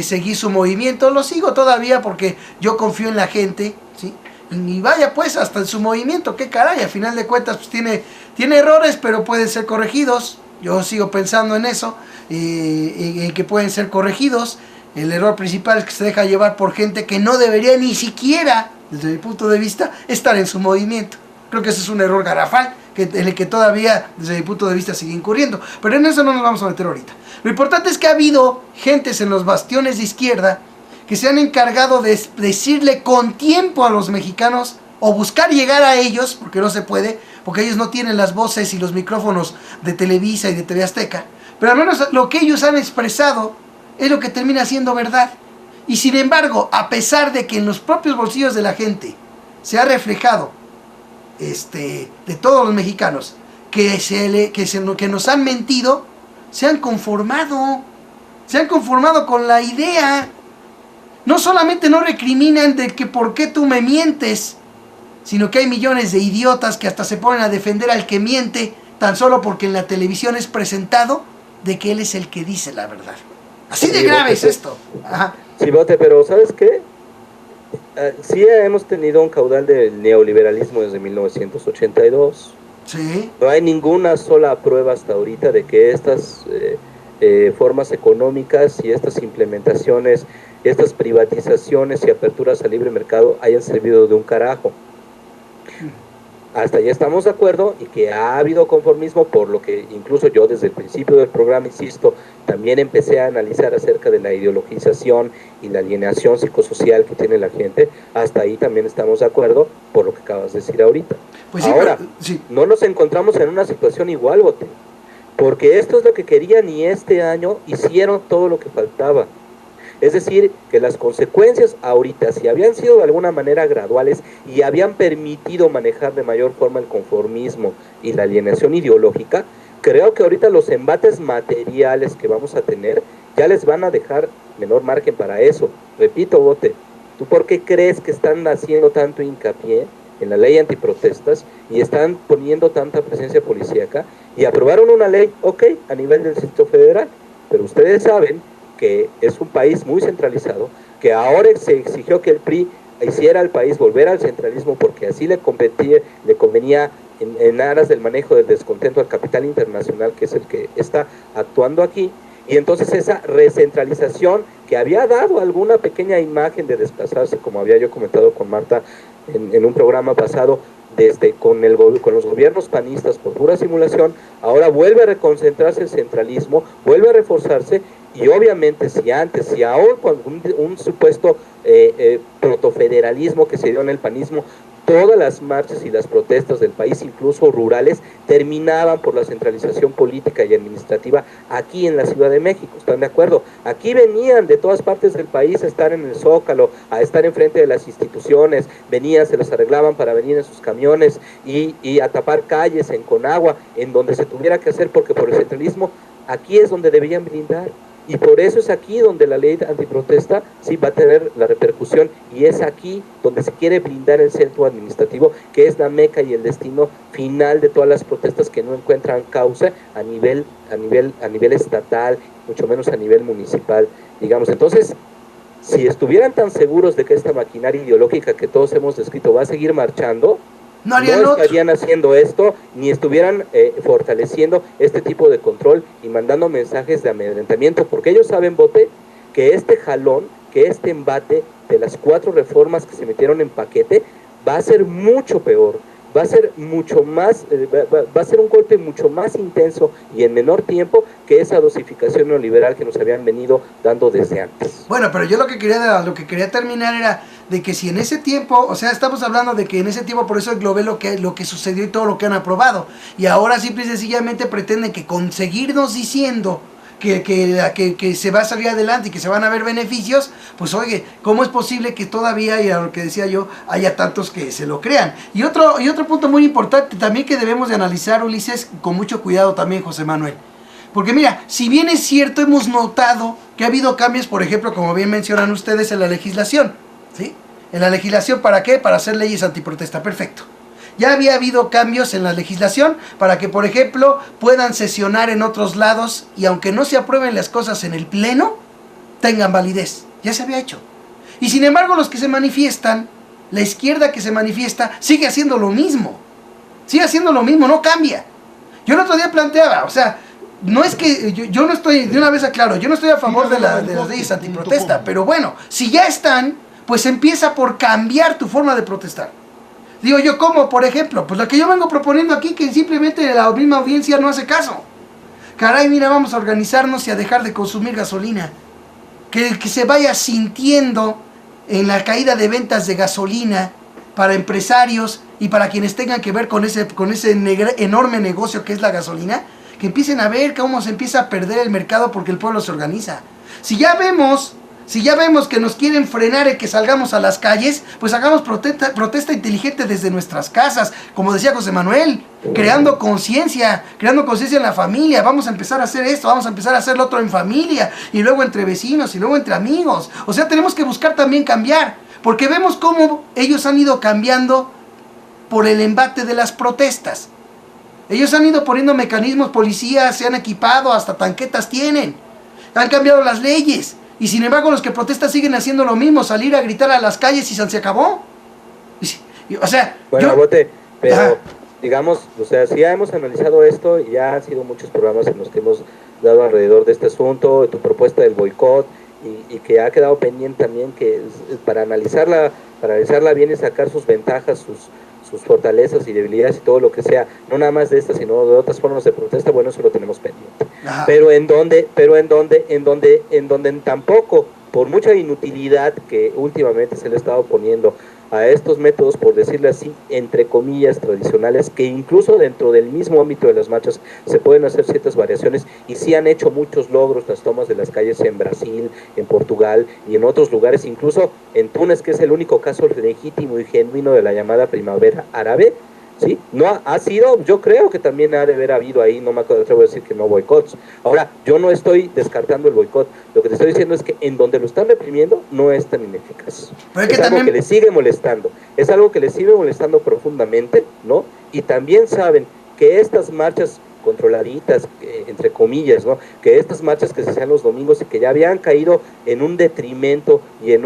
seguí su movimiento, lo sigo todavía porque yo confío en la gente, ¿sí? Y vaya pues, hasta en su movimiento, qué caray, al final de cuentas pues tiene errores, pero pueden ser corregidos, yo sigo pensando en eso, en que pueden ser corregidos. El error principal es que se deja llevar por gente que no debería ni siquiera, desde mi punto de vista, estar en su movimiento. Creo que ese es un error garrafal, en el que todavía, desde mi punto de vista, sigue incurriendo. Pero en eso no nos vamos a meter ahorita. Lo importante es que ha habido gentes en los bastiones de izquierda que se han encargado de decirle con tiempo a los mexicanos, o buscar llegar a ellos, porque no se puede, porque ellos no tienen las voces y los micrófonos de Televisa y de TV Azteca, pero al menos lo que ellos han expresado es lo que termina siendo verdad. Y sin embargo, a pesar de que en los propios bolsillos de la gente se ha reflejado de todos los mexicanos que nos han mentido, se han conformado con la idea. No solamente no recriminan de que por qué tú me mientes, sino que hay millones de idiotas que hasta se ponen a defender al que miente tan solo porque en la televisión es presentado de que él es el que dice la verdad. Así de grave es esto. Ajá. Sí, Bote, pero ¿sabes qué? Sí hemos tenido un caudal del neoliberalismo desde 1982. Sí. No hay ninguna sola prueba hasta ahorita de que estas formas económicas y estas implementaciones, estas privatizaciones y aperturas al libre mercado hayan servido de un carajo. Hasta ya estamos de acuerdo y que ha habido conformismo, por lo que incluso yo desde el principio del programa, insisto, también empecé a analizar acerca de la ideologización y la alienación psicosocial que tiene la gente. Hasta ahí también estamos de acuerdo por lo que acabas de decir ahorita. Pues sí, ahora, pero, sí. no nos encontramos en una situación igual, Bote, porque esto es lo que querían y este año hicieron todo lo que faltaba. Es decir, que las consecuencias ahorita, si habían sido de alguna manera graduales y habían permitido manejar de mayor forma el conformismo y la alienación ideológica, creo que ahorita los embates materiales que vamos a tener ya les van a dejar menor margen para eso. Repito, Bote, ¿tú por qué crees que están haciendo tanto hincapié en la ley antiprotestas y están poniendo tanta presencia policíaca y aprobaron una ley, ok, a nivel del Distrito Federal, pero ustedes saben que es un país muy centralizado, que ahora se exigió que el PRI hiciera al país volver al centralismo porque así le convenía en aras del manejo del descontento al capital internacional, que es el que está actuando aquí, y entonces esa recentralización que había dado alguna pequeña imagen de desplazarse, como había yo comentado con Marta en un programa pasado, con los gobiernos panistas por pura simulación, ahora vuelve a reconcentrarse el centralismo, vuelve a reforzarse. Y obviamente si aún con un supuesto protofederalismo que se dio en el panismo, todas las marchas y las protestas del país, incluso rurales, terminaban por la centralización política y administrativa aquí en la Ciudad de México, ¿están de acuerdo? Aquí venían de todas partes del país a estar en el Zócalo, a estar enfrente de las instituciones, venían, se los arreglaban para venir en sus camiones y a tapar calles en Conagua, en donde se tuviera que hacer, porque por el centralismo aquí es donde debían blindar. Y por eso es aquí donde la ley antiprotesta sí va a tener la repercusión, y es aquí donde se quiere blindar el centro administrativo, que es la meca y el destino final de todas las protestas que no encuentran causa a nivel estatal, mucho menos a nivel municipal, digamos. Entonces, si estuvieran tan seguros de que esta maquinaria ideológica que todos hemos descrito va a seguir marchando, no estarían haciendo esto, ni estuvieran fortaleciendo este tipo de control y mandando mensajes de amedrentamiento, porque ellos saben, Bote, que este jalón, que este embate de las 4 reformas que se metieron en paquete va a ser mucho peor, va a ser mucho más, va a ser un golpe mucho más intenso y en menor tiempo que esa dosificación neoliberal que nos habían venido dando desde antes. Bueno, pero yo lo que quería terminar era de que si en ese tiempo, o sea, estamos hablando de que en ese tiempo, por eso englobé lo que sucedió y todo lo que han aprobado, y ahora simple y sencillamente pretenden que conseguirnos diciendo que se va a salir adelante y que se van a ver beneficios, pues oye, ¿cómo es posible que todavía, y a lo que decía yo, haya tantos que se lo crean? Y otro punto muy importante también que debemos de analizar, Ulises, con mucho cuidado también, José Manuel. Porque mira, si bien es cierto, hemos notado que ha habido cambios, por ejemplo, como bien mencionan ustedes, en la legislación, ¿sí? En la legislación, ¿para qué? Para hacer leyes antiprotesta, perfecto. Ya había habido cambios en la legislación para que, por ejemplo, puedan sesionar en otros lados y aunque no se aprueben las cosas en el pleno, tengan validez. Ya se había hecho. Y sin embargo, los que se manifiestan, la izquierda que se manifiesta, sigue haciendo lo mismo. Sigue haciendo lo mismo, no cambia. Yo el otro día planteaba, o sea, no es que yo no estoy, de una vez aclaro, yo no estoy a favor de las leyes antiprotesta, pero bueno, si ya están, pues empieza por cambiar tu forma de protestar. Digo yo, ¿cómo? Por ejemplo, pues lo que yo vengo proponiendo aquí, que simplemente la misma audiencia no hace caso. Caray, mira, vamos a organizarnos y a dejar de consumir gasolina. Que se vaya sintiendo en la caída de ventas de gasolina para empresarios y para quienes tengan que ver con ese enorme negocio que es la gasolina, que empiecen a ver cómo se empieza a perder el mercado porque el pueblo se organiza. Si ya vemos que nos quieren frenar en que salgamos a las calles, pues hagamos protesta inteligente desde nuestras casas, como decía José Manuel, creando conciencia en la familia. Vamos a empezar a hacer esto, vamos a empezar a hacer lo otro en familia, y luego entre vecinos, y luego entre amigos. O sea, tenemos que buscar también cambiar, porque vemos cómo ellos han ido cambiando por el embate de las protestas. Ellos han ido poniendo mecanismos, policías se han equipado, hasta tanquetas tienen, han cambiado las leyes. Y sin embargo los que protestan siguen haciendo lo mismo, salir a gritar a las calles y se acabó. O sea, bueno, Bote, pero digamos, o sea, si ya hemos analizado esto y ya han sido muchos programas en los que hemos dado alrededor de este asunto, de tu propuesta del boicot, y que ha quedado pendiente también que para analizarla bien y sacar sus ventajas, sus fortalezas y debilidades y todo lo que sea, no nada más de estas, sino de otras formas de protesta, bueno, eso lo tenemos pendiente. Ajá. Pero en donde tampoco, por mucha inutilidad que últimamente se le ha estado poniendo a estos métodos, por decirle así, entre comillas, tradicionales, que incluso dentro del mismo ámbito de las marchas se pueden hacer ciertas variaciones, y sí han hecho muchos logros las tomas de las calles en Brasil, en Portugal y en otros lugares, incluso en Túnez, que es el único caso legítimo y genuino de la llamada primavera árabe. ¿Sí? No ha sido, yo creo que también ha de haber habido ahí, no me atrevo a decir que no boicots. Ahora, yo no estoy descartando el boicot, lo que te estoy diciendo es que en donde lo están reprimiendo no es tan ineficaz. Es algo que les sigue molestando, es algo que les sigue molestando profundamente, ¿no? Y también saben que estas marchas controladitas, entre comillas, ¿no? Que estas marchas que se hacían los domingos y que ya habían caído en un detrimento y en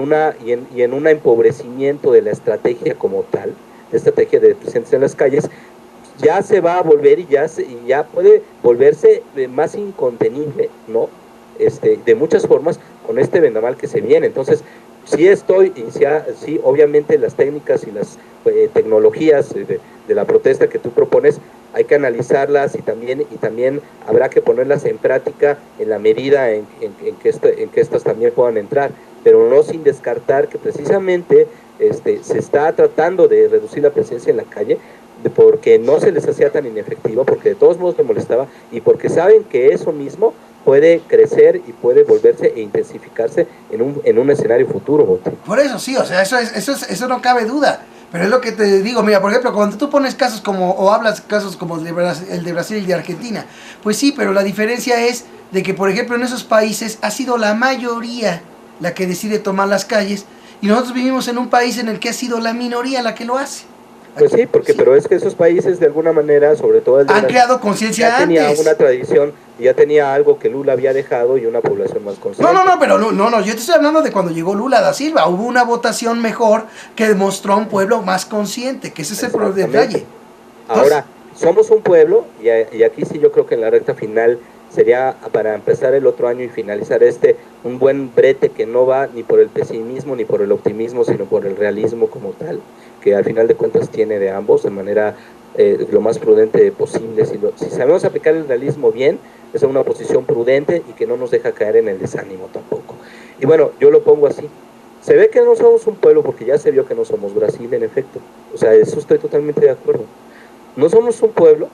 un empobrecimiento de la estrategia como tal, estrategia de presencia en las calles, ya se va a volver y ya puede volverse más incontenible, ¿no? De muchas formas con este vendaval que se viene. Entonces, sí obviamente las técnicas y las tecnologías de la protesta que tú propones hay que analizarlas y también habrá que ponerlas en práctica en la medida en que estas también puedan entrar, pero no sin descartar que precisamente se está tratando de reducir la presencia en la calle porque no se les hacía tan inefectiva, porque de todos modos les molestaba y porque saben que eso mismo puede crecer y puede volverse e intensificarse en un escenario futuro, Bote. Por eso sí, o sea, eso no cabe duda. Pero es lo que te digo, mira, por ejemplo, cuando tú pones casos hablas casos como el de Brasil y el de Argentina, pues sí, pero la diferencia es de que, por ejemplo, en esos países ha sido la mayoría la que decide tomar las calles, y nosotros vivimos en un país en el que ha sido la minoría la que lo hace. Pues sí, pero es que esos países de alguna manera, sobre todo el de han creado conciencia antes. Ya tenía una tradición, ya tenía algo que Lula había dejado y una población más consciente. No, yo te estoy hablando de cuando llegó Lula da Silva. Hubo una votación mejor que demostró un pueblo más consciente, que ese es el detalle. Ahora, somos un pueblo, y aquí sí yo creo que en la recta final sería para empezar el otro año y finalizar un buen brete que no va ni por el pesimismo ni por el optimismo, sino por el realismo como tal, que al final de cuentas tiene de ambos de manera lo más prudente posible. Si sabemos aplicar el realismo bien, es una posición prudente y que no nos deja caer en el desánimo tampoco. Y bueno, yo lo pongo así. Se ve que no somos un pueblo porque ya se vio que no somos Brasil, en efecto. O sea, eso estoy totalmente de acuerdo. No somos un pueblo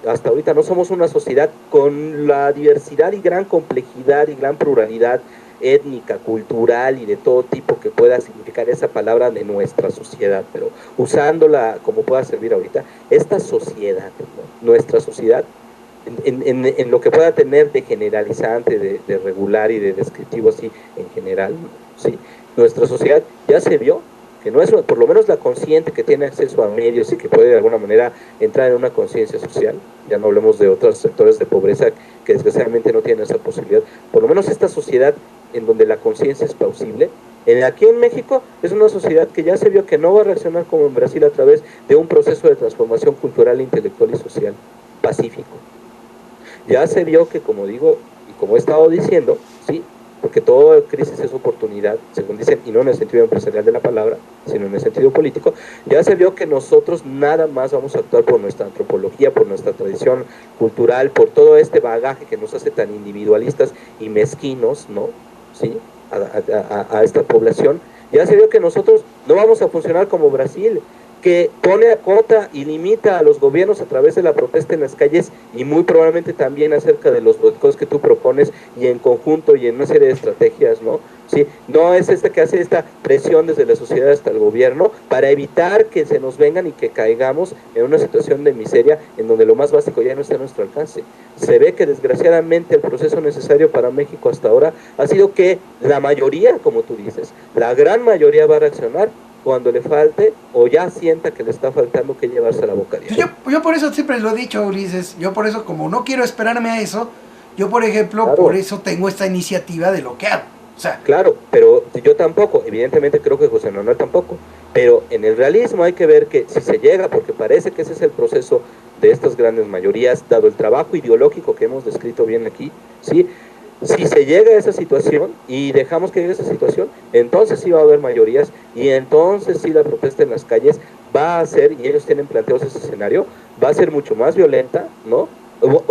hasta ahorita no somos una sociedad con la diversidad y gran complejidad y gran pluralidad étnica, cultural y de todo tipo que pueda significar esa palabra de nuestra sociedad, pero usándola como pueda servir ahorita, esta sociedad, ¿no? Nuestra sociedad, en lo que pueda tener de generalizante, de regular y de descriptivo así en general, ¿sí? Nuestra sociedad ya se vio que no es, por lo menos la consciente que tiene acceso a medios y que puede de alguna manera entrar en una conciencia social, ya no hablemos de otros sectores de pobreza que desgraciadamente no tienen esa posibilidad, por lo menos esta sociedad en donde la conciencia es plausible, aquí en México es una sociedad que ya se vio que no va a reaccionar como en Brasil a través de un proceso de transformación cultural, intelectual y social pacífico. Ya se vio que, como digo, y como he estado diciendo, sí, porque toda crisis es oportunidad, según dicen, y no en el sentido empresarial de la palabra, sino en el sentido político, ya se vio que nosotros nada más vamos a actuar por nuestra antropología, por nuestra tradición cultural, por todo este bagaje que nos hace tan individualistas y mezquinos, ¿no? ¿Sí? A esta población, ya se vio que nosotros no vamos a funcionar como Brasil, que pone acota y limita a los gobiernos a través de la protesta en las calles y muy probablemente también acerca de los boicots que tú propones y en conjunto y en una serie de estrategias, ¿no? Sí, no es que hace esta presión desde la sociedad hasta el gobierno para evitar que se nos vengan y que caigamos en una situación de miseria en donde lo más básico ya no está a nuestro alcance. Se ve que desgraciadamente el proceso necesario para México hasta ahora ha sido que la mayoría, como tú dices, la gran mayoría va a reaccionar cuando le falte o ya sienta que le está faltando que llevarse a la boca. Yo por eso siempre lo he dicho, Ulises, yo por eso como no quiero esperarme a eso, yo por ejemplo, claro, por eso tengo esta iniciativa de lo que hago. O sea, claro, pero yo tampoco, evidentemente creo que José Manuel tampoco, pero en el realismo hay que ver que si se llega, porque parece que ese es el proceso de estas grandes mayorías, dado el trabajo ideológico que hemos descrito bien aquí, ¿sí? Si se llega a esa situación y dejamos que llegue a esa situación, entonces sí va a haber mayorías y entonces sí la protesta en las calles va a ser, y ellos tienen planteados ese escenario, va a ser mucho más violenta, ¿no?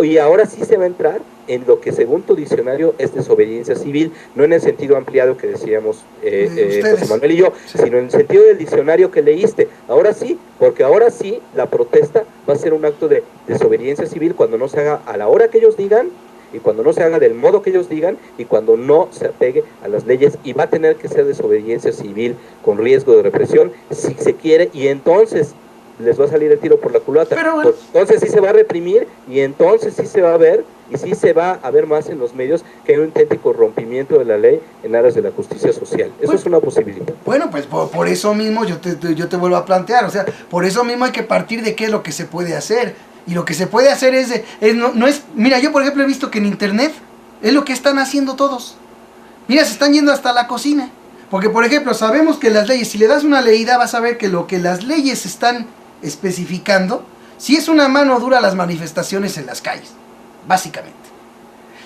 Y ahora sí se va a entrar en lo que según tu diccionario es desobediencia civil, no en el sentido ampliado que decíamos José Manuel y yo, sí, sino en el sentido del diccionario que leíste. Ahora sí, porque ahora sí la protesta va a ser un acto de desobediencia civil cuando no se haga a la hora que ellos digan, y cuando no se haga del modo que ellos digan, y cuando no se apegue a las leyes, y va a tener que ser desobediencia civil con riesgo de represión si se quiere, y entonces les va a salir el tiro por la culata. Pero bueno, entonces sí se va a reprimir y entonces sí se va a ver y sí se va a ver más en los medios que hay un auténtico rompimiento de la ley en aras de la justicia social. Eso es una posibilidad. Bueno, pues por eso mismo yo te vuelvo a plantear, o sea, por eso mismo hay que partir de qué es lo que se puede hacer. Y lo que se puede hacer no es... Mira, yo por ejemplo he visto que en internet es lo que están haciendo todos. Mira, se están yendo hasta la cocina. Porque por ejemplo, sabemos que las leyes, si le das una leída vas a ver que lo que las leyes están especificando, si es una mano dura las manifestaciones en las calles, básicamente.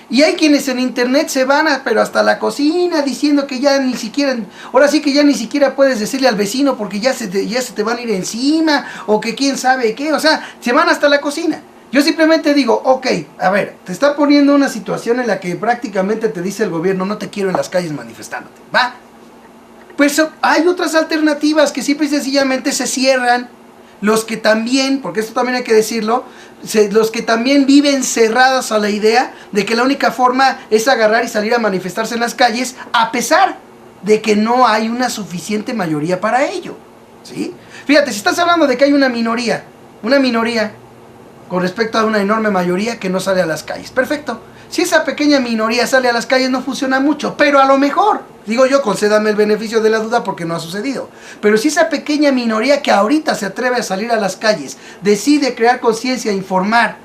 Y hay quienes en internet se van pero hasta la cocina diciendo que ya ni siquiera, ahora sí que ya ni siquiera puedes decirle al vecino porque ya se te van a ir encima, o que quién sabe qué, o sea, se van hasta la cocina. Yo simplemente digo, ok, a ver, te está poniendo una situación en la que prácticamente te dice el gobierno, no te quiero en las calles manifestándote, ¿va? Pues hay otras alternativas que simple y sencillamente se cierran. Los que también, porque esto también hay que decirlo, los que también viven cerrados a la idea de que la única forma es agarrar y salir a manifestarse en las calles, a pesar de que no hay una suficiente mayoría para ello, ¿sí? Fíjate, si estás hablando de que hay una minoría con respecto a una enorme mayoría que no sale a las calles, perfecto. Si esa pequeña minoría sale a las calles no funciona mucho, pero a lo mejor, digo yo, concédame el beneficio de la duda porque no ha sucedido, pero si esa pequeña minoría que ahorita se atreve a salir a las calles decide crear conciencia, informar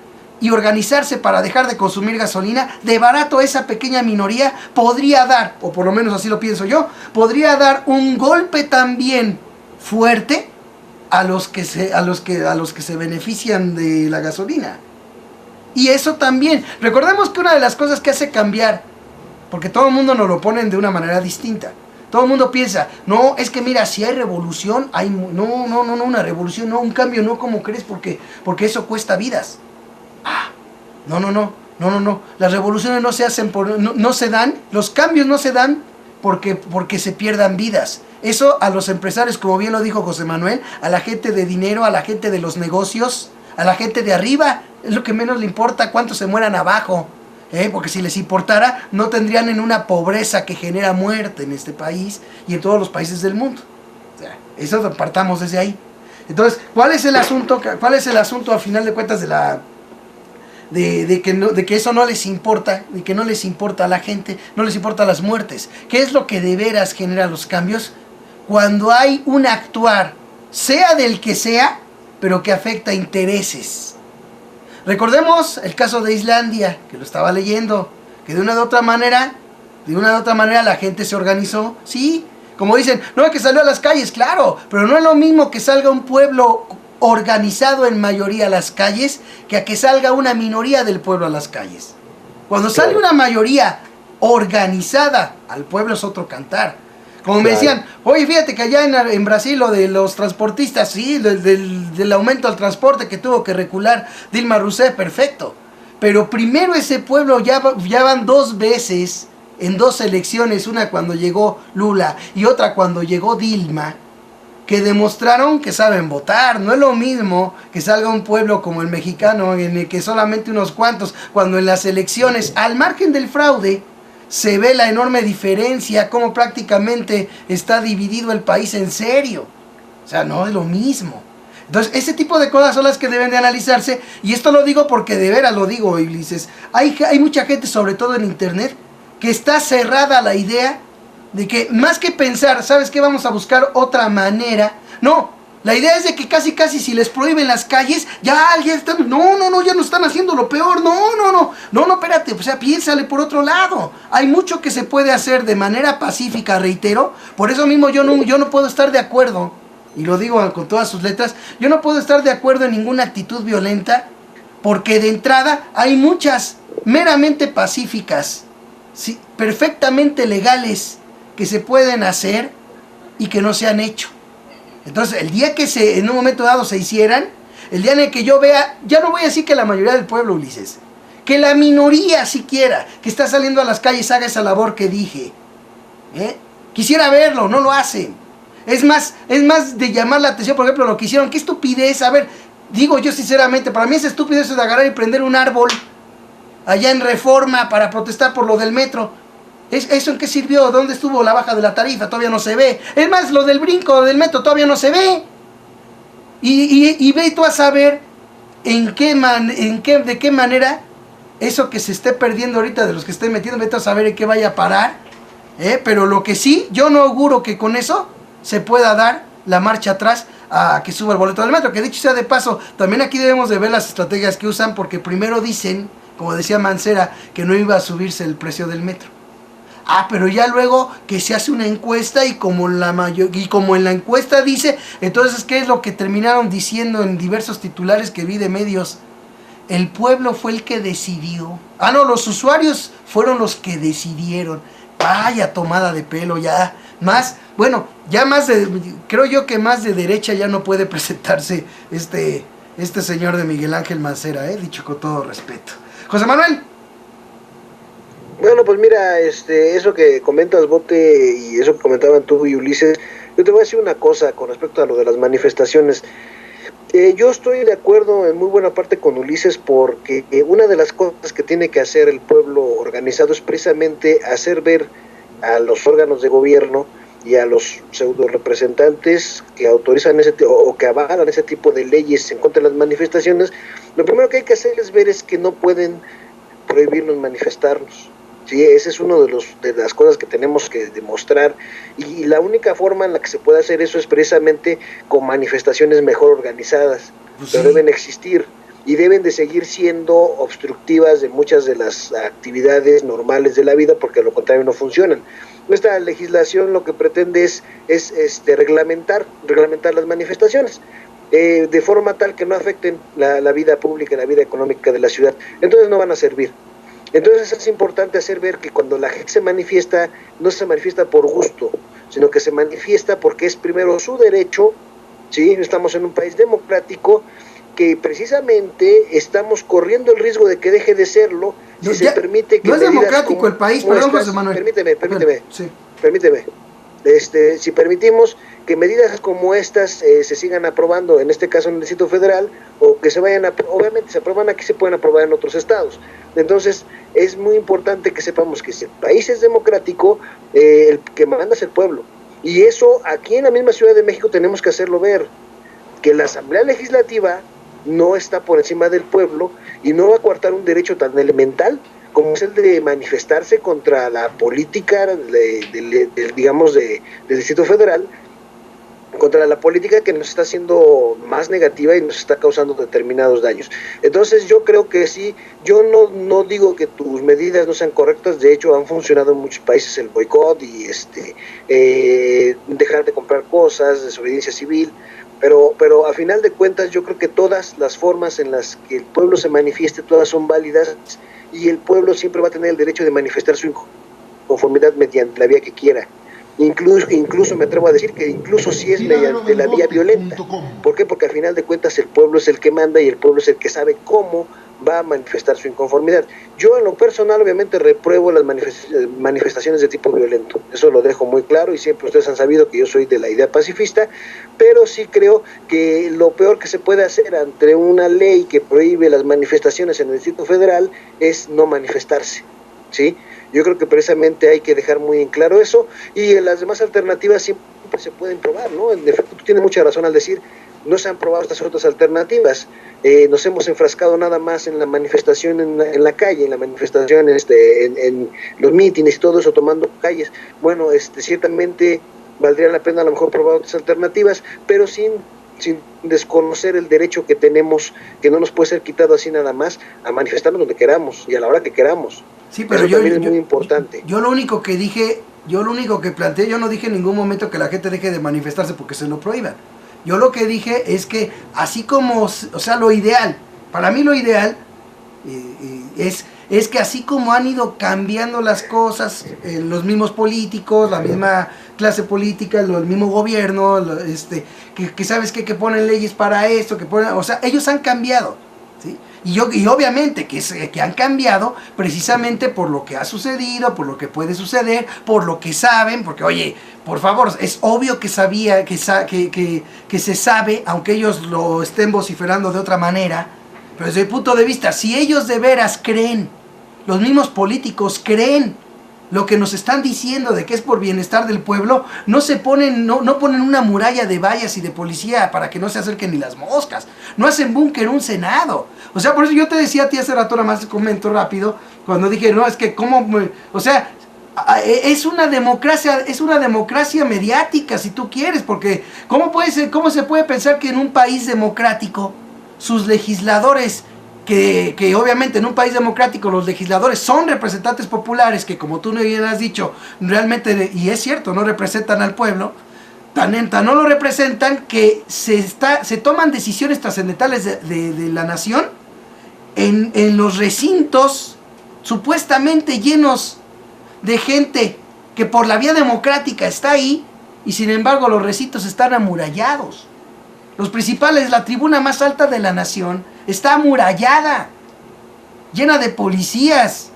y organizarse para dejar de consumir gasolina, de barato esa pequeña minoría podría dar, o por lo menos así lo pienso yo, podría dar un golpe también fuerte a los que se benefician de la gasolina. Y eso también, recordemos que una de las cosas que hace cambiar, porque todo el mundo nos lo ponen de una manera distinta, todo el mundo piensa, no, es que mira, si hay revolución, no, una revolución, no, un cambio, no, como crees, porque eso cuesta vidas. No, las revoluciones no se hacen no se dan, los cambios no se dan porque se pierdan vidas. Eso a los empresarios, como bien lo dijo José Manuel, a la gente de dinero, a la gente de los negocios, A la gente de arriba es lo que menos le importa cuántos se mueran abajo. Porque si les importara, no tendrían en una pobreza que genera muerte en este país y en todos los países del mundo. O sea, eso partamos desde ahí. Entonces, ¿cuál es el asunto? ¿Cuál es el asunto al final de cuentas de que eso no les importa, de que no les importa a la gente, no les importa las muertes? ¿Qué es lo que de veras genera los cambios? Cuando hay un actuar, sea del que sea, pero que afecta intereses. Recordemos el caso de Islandia, que lo estaba leyendo, que de una u otra manera la gente se organizó, sí, como dicen, no, que salió a las calles, claro, pero no es lo mismo que salga un pueblo organizado en mayoría a las calles, que a que salga una minoría del pueblo a las calles. Cuando sale una mayoría organizada al pueblo es otro cantar. Como me decían, oye, fíjate que allá en Brasil lo de los transportistas, sí, del aumento al transporte que tuvo que recular Dilma Rousseff, perfecto. Pero primero ese pueblo ya van 2 veces en 2 elecciones, una cuando llegó Lula y otra cuando llegó Dilma, que demostraron que saben votar. No es lo mismo que salga un pueblo como el mexicano, en el que solamente unos cuantos, cuando en las elecciones, al margen del fraude, se ve la enorme diferencia, cómo prácticamente está dividido el país en serio. O sea, no es lo mismo. Entonces, ese tipo de cosas son las que deben de analizarse, y esto lo digo porque de veras lo digo, Ulises. Hay mucha gente, sobre todo en internet, que está cerrada a la idea de que, más que pensar, ¿sabes qué? Vamos a buscar otra manera. No, la idea es de que casi si les prohíben las calles, ya están, ya no están haciendo lo peor, no, espérate, o sea, piénsale por otro lado. Hay mucho que se puede hacer de manera pacífica, reitero. Por eso mismo yo no puedo estar de acuerdo, y lo digo con todas sus letras, yo no puedo estar de acuerdo en ninguna actitud violenta, porque de entrada hay muchas meramente pacíficas, sí, perfectamente legales, que se pueden hacer y que no se han hecho. Entonces, el día que en un momento dado se hicieran, el día en el que yo vea, ya no voy a decir que la mayoría del pueblo, Ulises, que la minoría siquiera que está saliendo a las calles haga esa labor que dije. Quisiera verlo, no lo hacen. Es más de llamar la atención, por ejemplo, lo que hicieron. Qué estupidez. A ver, digo yo sinceramente, para mí es estúpido eso de agarrar y prender un árbol allá en Reforma para protestar por lo del metro. ¿Eso en qué sirvió? ¿Dónde estuvo la baja de la tarifa? Todavía no se ve. Es más, lo del brinco del metro todavía no se ve. Y ve tú a saber de qué manera eso que se esté perdiendo ahorita de los que estén metiendo, vete a saber en qué vaya a parar. Pero lo que sí, yo no auguro que con eso se pueda dar la marcha atrás a que suba el boleto del metro. Que dicho sea de paso, también aquí debemos de ver las estrategias que usan, porque primero dicen, como decía Mancera, que no iba a subirse el precio del metro. Pero ya luego que se hace una encuesta y como en la encuesta dice, entonces ¿qué es lo que terminaron diciendo en diversos titulares que vi de medios? El pueblo fue el que decidió. No, los usuarios fueron los que decidieron. Vaya tomada de pelo, ya más, creo yo que más de derecha ya no puede presentarse este señor de Miguel Ángel Mancera, dicho con todo respeto. José Manuel. Bueno, pues mira, eso que comentas, Bote, y eso que comentaban tú y Ulises, yo te voy a decir una cosa con respecto a lo de las manifestaciones. Yo estoy de acuerdo en muy buena parte con Ulises, porque una de las cosas que tiene que hacer el pueblo organizado es precisamente hacer ver a los órganos de gobierno y a los pseudo representantes que autorizan o que avalan ese tipo de leyes en contra de las manifestaciones. Lo primero que hay que hacer es ver es que no pueden prohibirnos manifestarnos. Sí, esa es una de las cosas que tenemos que demostrar, y la única forma en la que se puede hacer eso es precisamente con manifestaciones mejor organizadas. Pues sí. Pero deben existir y deben de seguir siendo obstructivas de muchas de las actividades normales de la vida, porque a lo contrario no funcionan. Nuestra legislación lo que pretende es reglamentar las manifestaciones de forma tal que no afecten la vida pública, la vida económica de la ciudad. Entonces no van a servir. Entonces es importante hacer ver que cuando la gente se manifiesta, no se manifiesta por gusto, sino que se manifiesta porque es primero su derecho. ¿Sí? Estamos en un país democrático que precisamente estamos corriendo el riesgo de que deje de serlo si se permite que... No es democrático el país, perdón, José Manuel. Permíteme. Sí. Permíteme. si permitimos que medidas como estas se sigan aprobando, en este caso en el Distrito Federal, o que se vayan obviamente se aprueban aquí, se pueden aprobar en otros estados. Entonces es muy importante que sepamos que si el país es democrático, el que manda es el pueblo, y eso aquí en la misma Ciudad de México tenemos que hacerlo ver, que la Asamblea Legislativa no está por encima del pueblo y no va a coartar un derecho tan elemental como es el de manifestarse contra la política digamos del Distrito Federal, contra la política que nos está haciendo más negativa y nos está causando determinados daños. Entonces yo creo que sí, yo no digo que tus medidas no sean correctas, de hecho han funcionado en muchos países el boicot y dejar de comprar cosas, desobediencia civil, pero a final de cuentas yo creo que todas las formas en las que el pueblo se manifieste, todas son válidas, y el pueblo siempre va a tener el derecho de manifestar su inconformidad mediante la vía que quiera. Incluso me atrevo a decir que incluso si es mediante la vía violenta. ¿Por qué? Porque al final de cuentas el pueblo es el que manda y el pueblo es el que sabe cómo va a manifestar su inconformidad. Yo en lo personal obviamente repruebo las manifestaciones de tipo violento, eso lo dejo muy claro, y siempre ustedes han sabido que yo soy de la idea pacifista, pero sí creo que lo peor que se puede hacer ante una ley que prohíbe las manifestaciones en el Distrito Federal es no manifestarse, ¿sí? Yo creo que precisamente hay que dejar muy en claro eso, y las demás alternativas siempre se pueden probar, ¿no? En efecto, tú tienes mucha razón al decir, no se han probado estas otras alternativas. Nos hemos enfrascado nada más en la manifestación en la calle, en la manifestación en los mítines y todo eso, tomando calles. Bueno, ciertamente valdría la pena a lo mejor probar otras alternativas, pero sin desconocer el derecho que tenemos, que no nos puede ser quitado así nada más, a manifestarnos donde queramos y a la hora que queramos. Sí, pero eso también es muy importante. Yo lo único que dije, yo lo único que planteé, yo no dije en ningún momento que la gente deje de manifestarse porque se lo prohíban. Yo lo que dije es que así como, o sea, lo ideal, para mí lo ideal es que así como han ido cambiando las cosas, los mismos políticos, la misma clase política, el mismo gobierno, que sabes que ponen leyes para esto, o sea, ellos han cambiado, ¿sí? Y obviamente que han cambiado precisamente por lo que ha sucedido, por lo que puede suceder, por lo que saben, porque oye, por favor, es obvio que se sabe, aunque ellos lo estén vociferando de otra manera, pero desde el punto de vista, si ellos de veras creen, los mismos políticos creen lo que nos están diciendo de que es por bienestar del pueblo, no ponen una muralla de vallas y de policía para que no se acerquen ni las moscas, no hacen búnker un senado. O sea, por eso yo te decía a ti hace rato, nada más comento rápido, cuando dije, no, es que o sea, es una democracia mediática, si tú quieres, porque ¿cómo se puede pensar que en un país democrático sus legisladores, que obviamente en un país democrático los legisladores son representantes populares, que como tú bien has dicho, realmente, y es cierto, no representan al pueblo, tan no lo representan que se toman decisiones trascendentales de la nación en los recintos supuestamente llenos de gente que por la vía democrática está ahí, y sin embargo los recintos están amurallados. Los principales, la tribuna más alta de la nación está amurallada, llena de policías,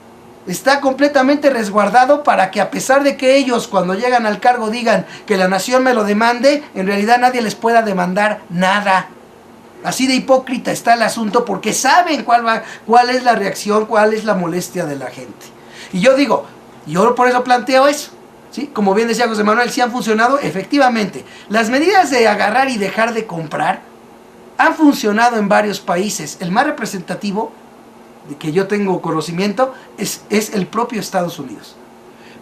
está completamente resguardado para que, a pesar de que ellos cuando llegan al cargo digan que la nación me lo demande, en realidad nadie les pueda demandar nada. Así de hipócrita está el asunto, porque saben cuál es la reacción, cuál es la molestia de la gente. Y yo digo, yo por eso planteo eso, ¿sí? Como bien decía José Manuel, sí han funcionado, efectivamente. Las medidas de agarrar y dejar de comprar han funcionado en varios países. El más representativo, de que yo tengo conocimiento, es el propio Estados Unidos.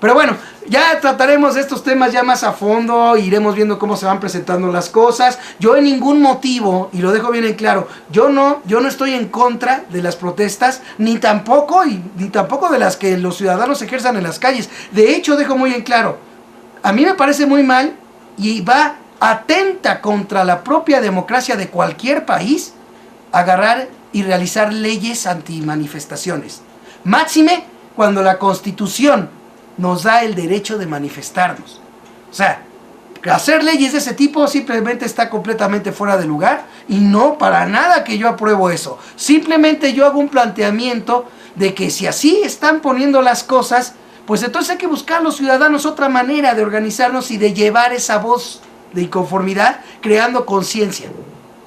Pero bueno, ya trataremos de estos temas ya más a fondo, iremos viendo cómo se van presentando las cosas. Yo en ningún motivo, y lo dejo bien en claro, yo no estoy en contra de las protestas, ni tampoco de las que los ciudadanos ejerzan en las calles. De hecho, dejo muy en claro, a mí me parece muy mal y atenta contra la propia democracia de cualquier país agarrar y realizar leyes antimanifestaciones. Máxime cuando la Constitución nos da el derecho de manifestarnos. O sea, hacer leyes de ese tipo simplemente está completamente fuera de lugar, y no para nada que yo apruebo eso. Simplemente yo hago un planteamiento de que si así están poniendo las cosas, pues entonces hay que buscar los ciudadanos otra manera de organizarnos y de llevar esa voz de inconformidad creando conciencia.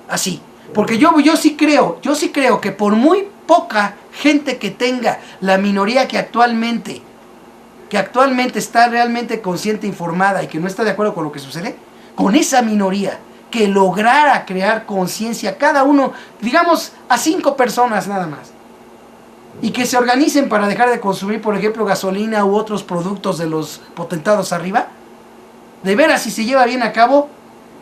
Así. Porque yo sí creo que por muy poca gente que tenga la minoría que actualmente está realmente consciente, informada y que no está de acuerdo con lo que sucede, con esa minoría que lograra crear conciencia, cada uno, digamos, a 5 personas nada más, y que se organicen para dejar de consumir, por ejemplo, gasolina u otros productos de los potentados arriba, de veras, si se lleva bien a cabo,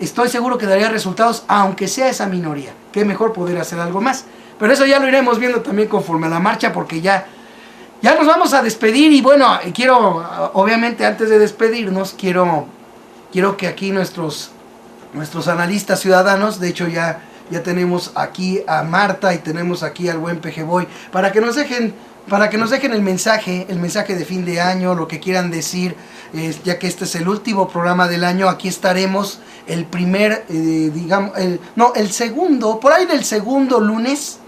estoy seguro que daría resultados, aunque sea esa minoría. Qué mejor poder hacer algo más. Pero eso ya lo iremos viendo también conforme a la marcha, porque ya nos vamos a despedir. Y bueno, quiero, obviamente antes de despedirnos, quiero que aquí nuestros analistas ciudadanos, de hecho ya tenemos aquí a Marta y tenemos aquí al buen PG Boy, para que nos dejen el mensaje de fin de año, lo que quieran decir, ya que este es el último programa del año. Aquí estaremos el primer, el segundo, por ahí del segundo lunes,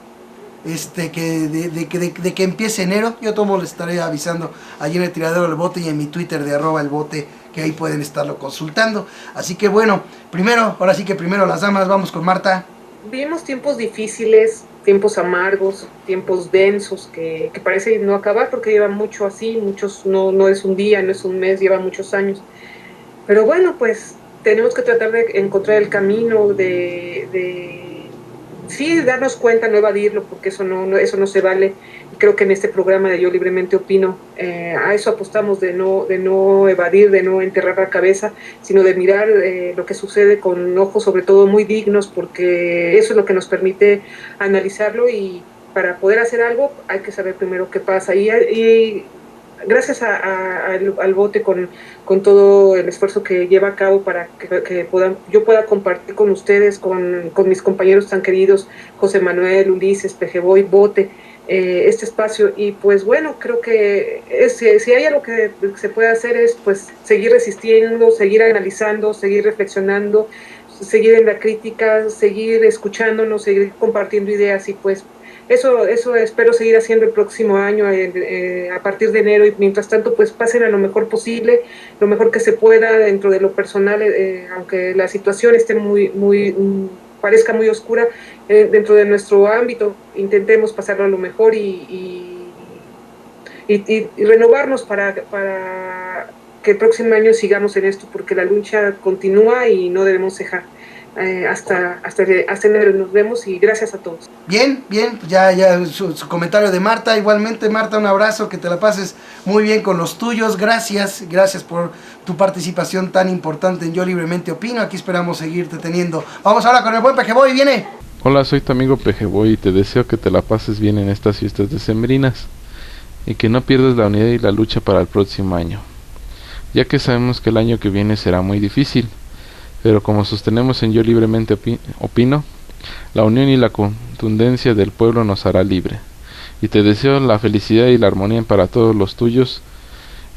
de que empiece enero. Yo todo les estaré avisando allí en el Tiradero del Bote y en mi Twitter de @elbote, que ahí pueden estarlo consultando. Así que bueno, primero las damas, vamos con Marta. Vivimos tiempos difíciles, tiempos amargos, tiempos densos que parece no acabar porque llevan mucho así, muchos no es un día, no es un mes, llevan muchos años. Pero bueno, pues tenemos que tratar de encontrar el camino sí, darnos cuenta, no evadirlo, porque eso no se vale. Y creo que en este programa de Yo Libremente Opino, a eso apostamos, de no evadir, de no enterrar la cabeza, sino de mirar lo que sucede con ojos sobre todo muy dignos, porque eso es lo que nos permite analizarlo, y para poder hacer algo hay que saber primero qué pasa. Y gracias al Bote con todo el esfuerzo que lleva a cabo para que yo pueda compartir con ustedes, con mis compañeros tan queridos, José Manuel, Ulises, PG Boy, Bote, este espacio. Y pues bueno, creo que si hay algo que se puede hacer es pues seguir resistiendo, seguir analizando, seguir reflexionando, seguir en la crítica, seguir escuchándonos, seguir compartiendo ideas. Y pues eso espero seguir haciendo el próximo año, a partir de enero, y mientras tanto pues pasen a lo mejor posible, lo mejor que se pueda dentro de lo personal, aunque la situación esté parezca muy oscura, dentro de nuestro ámbito intentemos pasarlo a lo mejor y renovarnos para que el próximo año sigamos en esto, porque la lucha continúa y no debemos cejar. Hasta enero nos vemos, y gracias a todos. Bien, ya su comentario de Marta. Igualmente, Marta, un abrazo, que te la pases muy bien con los tuyos. Gracias por tu participación tan importante en Yo Libremente Opino. Aquí esperamos seguirte teniendo. Vamos ahora con el buen PG Boy, viene. Hola, soy tu amigo PG Boy y te deseo que te la pases bien en estas fiestas decembrinas y que no pierdas la unidad y la lucha para el próximo año, ya que sabemos que el año que viene será muy difícil. Pero como sostenemos en Yo Libremente Opino, la unión y la contundencia del pueblo nos hará libre. Y te deseo la felicidad y la armonía para todos los tuyos,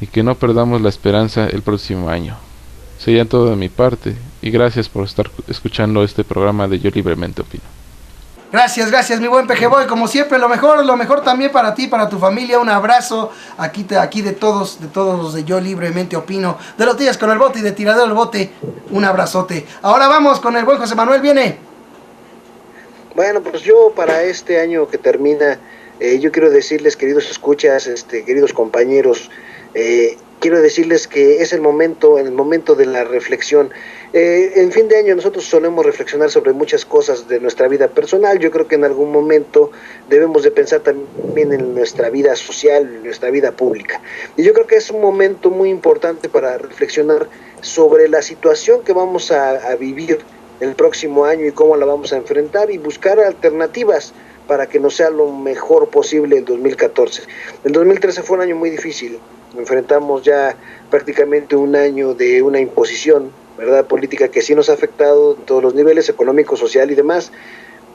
y que no perdamos la esperanza el próximo año. Sería todo de mi parte, y gracias por estar escuchando este programa de Yo Libremente Opino. Gracias, mi buen PG Boy. Como siempre, lo mejor también para ti, para tu familia. Un abrazo aquí de todos los de Yo Libremente Opino, de los días con el Bote y de Tiradero del Bote. Un abrazote. Ahora vamos con el buen José Manuel, viene. Bueno, pues yo para este año que termina, yo quiero decirles, queridos escuchas, queridos compañeros, quiero decirles que es el momento de la reflexión. En fin de año nosotros solemos reflexionar sobre muchas cosas de nuestra vida personal. Yo creo que en algún momento debemos de pensar también en nuestra vida social, en nuestra vida pública. Y yo creo que es un momento muy importante para reflexionar sobre la situación que vamos a vivir el próximo año y cómo la vamos a enfrentar, y buscar alternativas para que nos sea lo mejor posible el 2014. El 2013 fue un año muy difícil. Enfrentamos ya prácticamente un año de una imposición, ¿verdad?, política, que sí nos ha afectado en todos los niveles, económico, social y demás.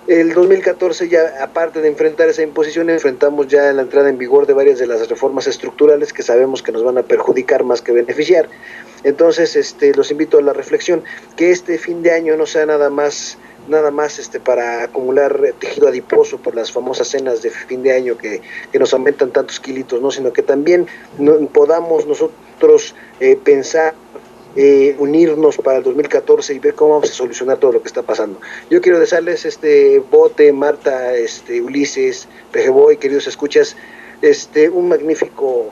El 2014 ya, aparte de enfrentar esa imposición, enfrentamos ya la entrada en vigor de varias de las reformas estructurales que sabemos que nos van a perjudicar más que beneficiar. Entonces, los invito a la reflexión, que este fin de año no sea nada más nada más para acumular tejido adiposo por las famosas cenas de fin de año que nos aumentan tantos kilitos, ¿no? Sino que también podamos nosotros pensar, unirnos para el 2014 y ver cómo vamos a solucionar todo lo que está pasando. Yo quiero desearles, Bote, Marta, Ulises, Pejeboy, queridos escuchas, un magnífico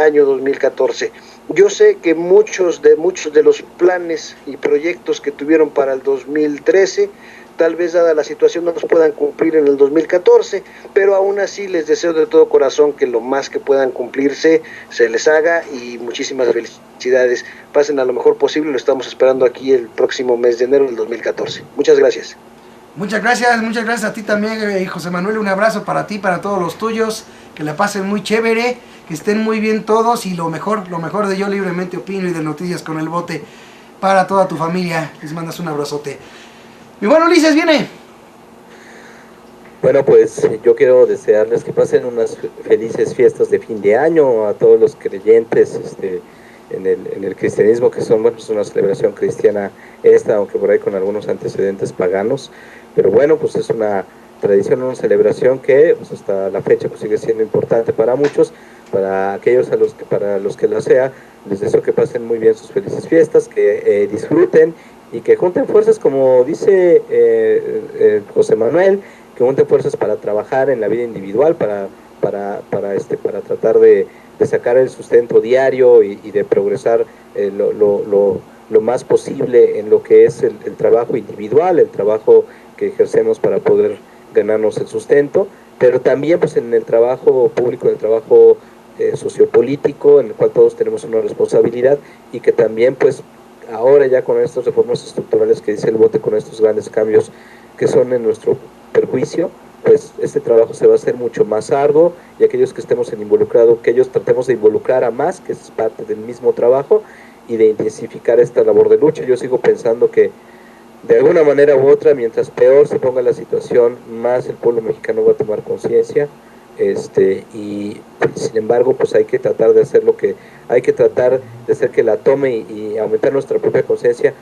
año 2014. Yo sé que muchos de los planes y proyectos que tuvieron para el 2013, tal vez dada la situación no los puedan cumplir en el 2014, pero aún así les deseo de todo corazón que lo más que puedan cumplirse se les haga, y muchísimas felicidades. Pasen a lo mejor posible, lo estamos esperando aquí el próximo mes de enero del 2014. Muchas gracias. Muchas gracias a ti también, José Manuel, un abrazo para ti, para todos los tuyos, que la pasen muy chévere, que estén muy bien todos, y lo mejor de Yo Libremente Opino y de Noticias con el Bote para toda tu familia. Les mandas un abrazote. Mi buen Ulises, viene. Bueno, pues yo quiero desearles que pasen unas felices fiestas de fin de año a todos los creyentes en el cristianismo, que son, bueno, es una celebración cristiana esta, aunque por ahí con algunos antecedentes paganos, pero bueno, pues es una tradición, una celebración que pues hasta la fecha pues sigue siendo importante para muchos. Para aquellos para los que la sea, les deseo que pasen muy bien sus felices fiestas, que disfruten y que junten fuerzas, como dice José Manuel, que junten fuerzas para trabajar en la vida individual, para tratar de sacar el sustento diario y de progresar lo más posible en lo que es el trabajo individual, el trabajo que ejercemos para poder ganarnos el sustento, pero también pues en el trabajo público, en el trabajo sociopolítico, en el cual todos tenemos una responsabilidad, y que también pues ahora ya con estas reformas estructurales que dice el Bote, con estos grandes cambios que son en nuestro perjuicio, pues este trabajo se va a hacer mucho más arduo, y aquellos que estemos involucrados, que ellos tratemos de involucrar a más, que es parte del mismo trabajo, y de intensificar esta labor de lucha. Yo sigo pensando que de alguna manera u otra, mientras peor se ponga la situación, más el pueblo mexicano va a tomar conciencia, y sin embargo pues hay que tratar de hacer que la tome y aumentar nuestra propia conciencia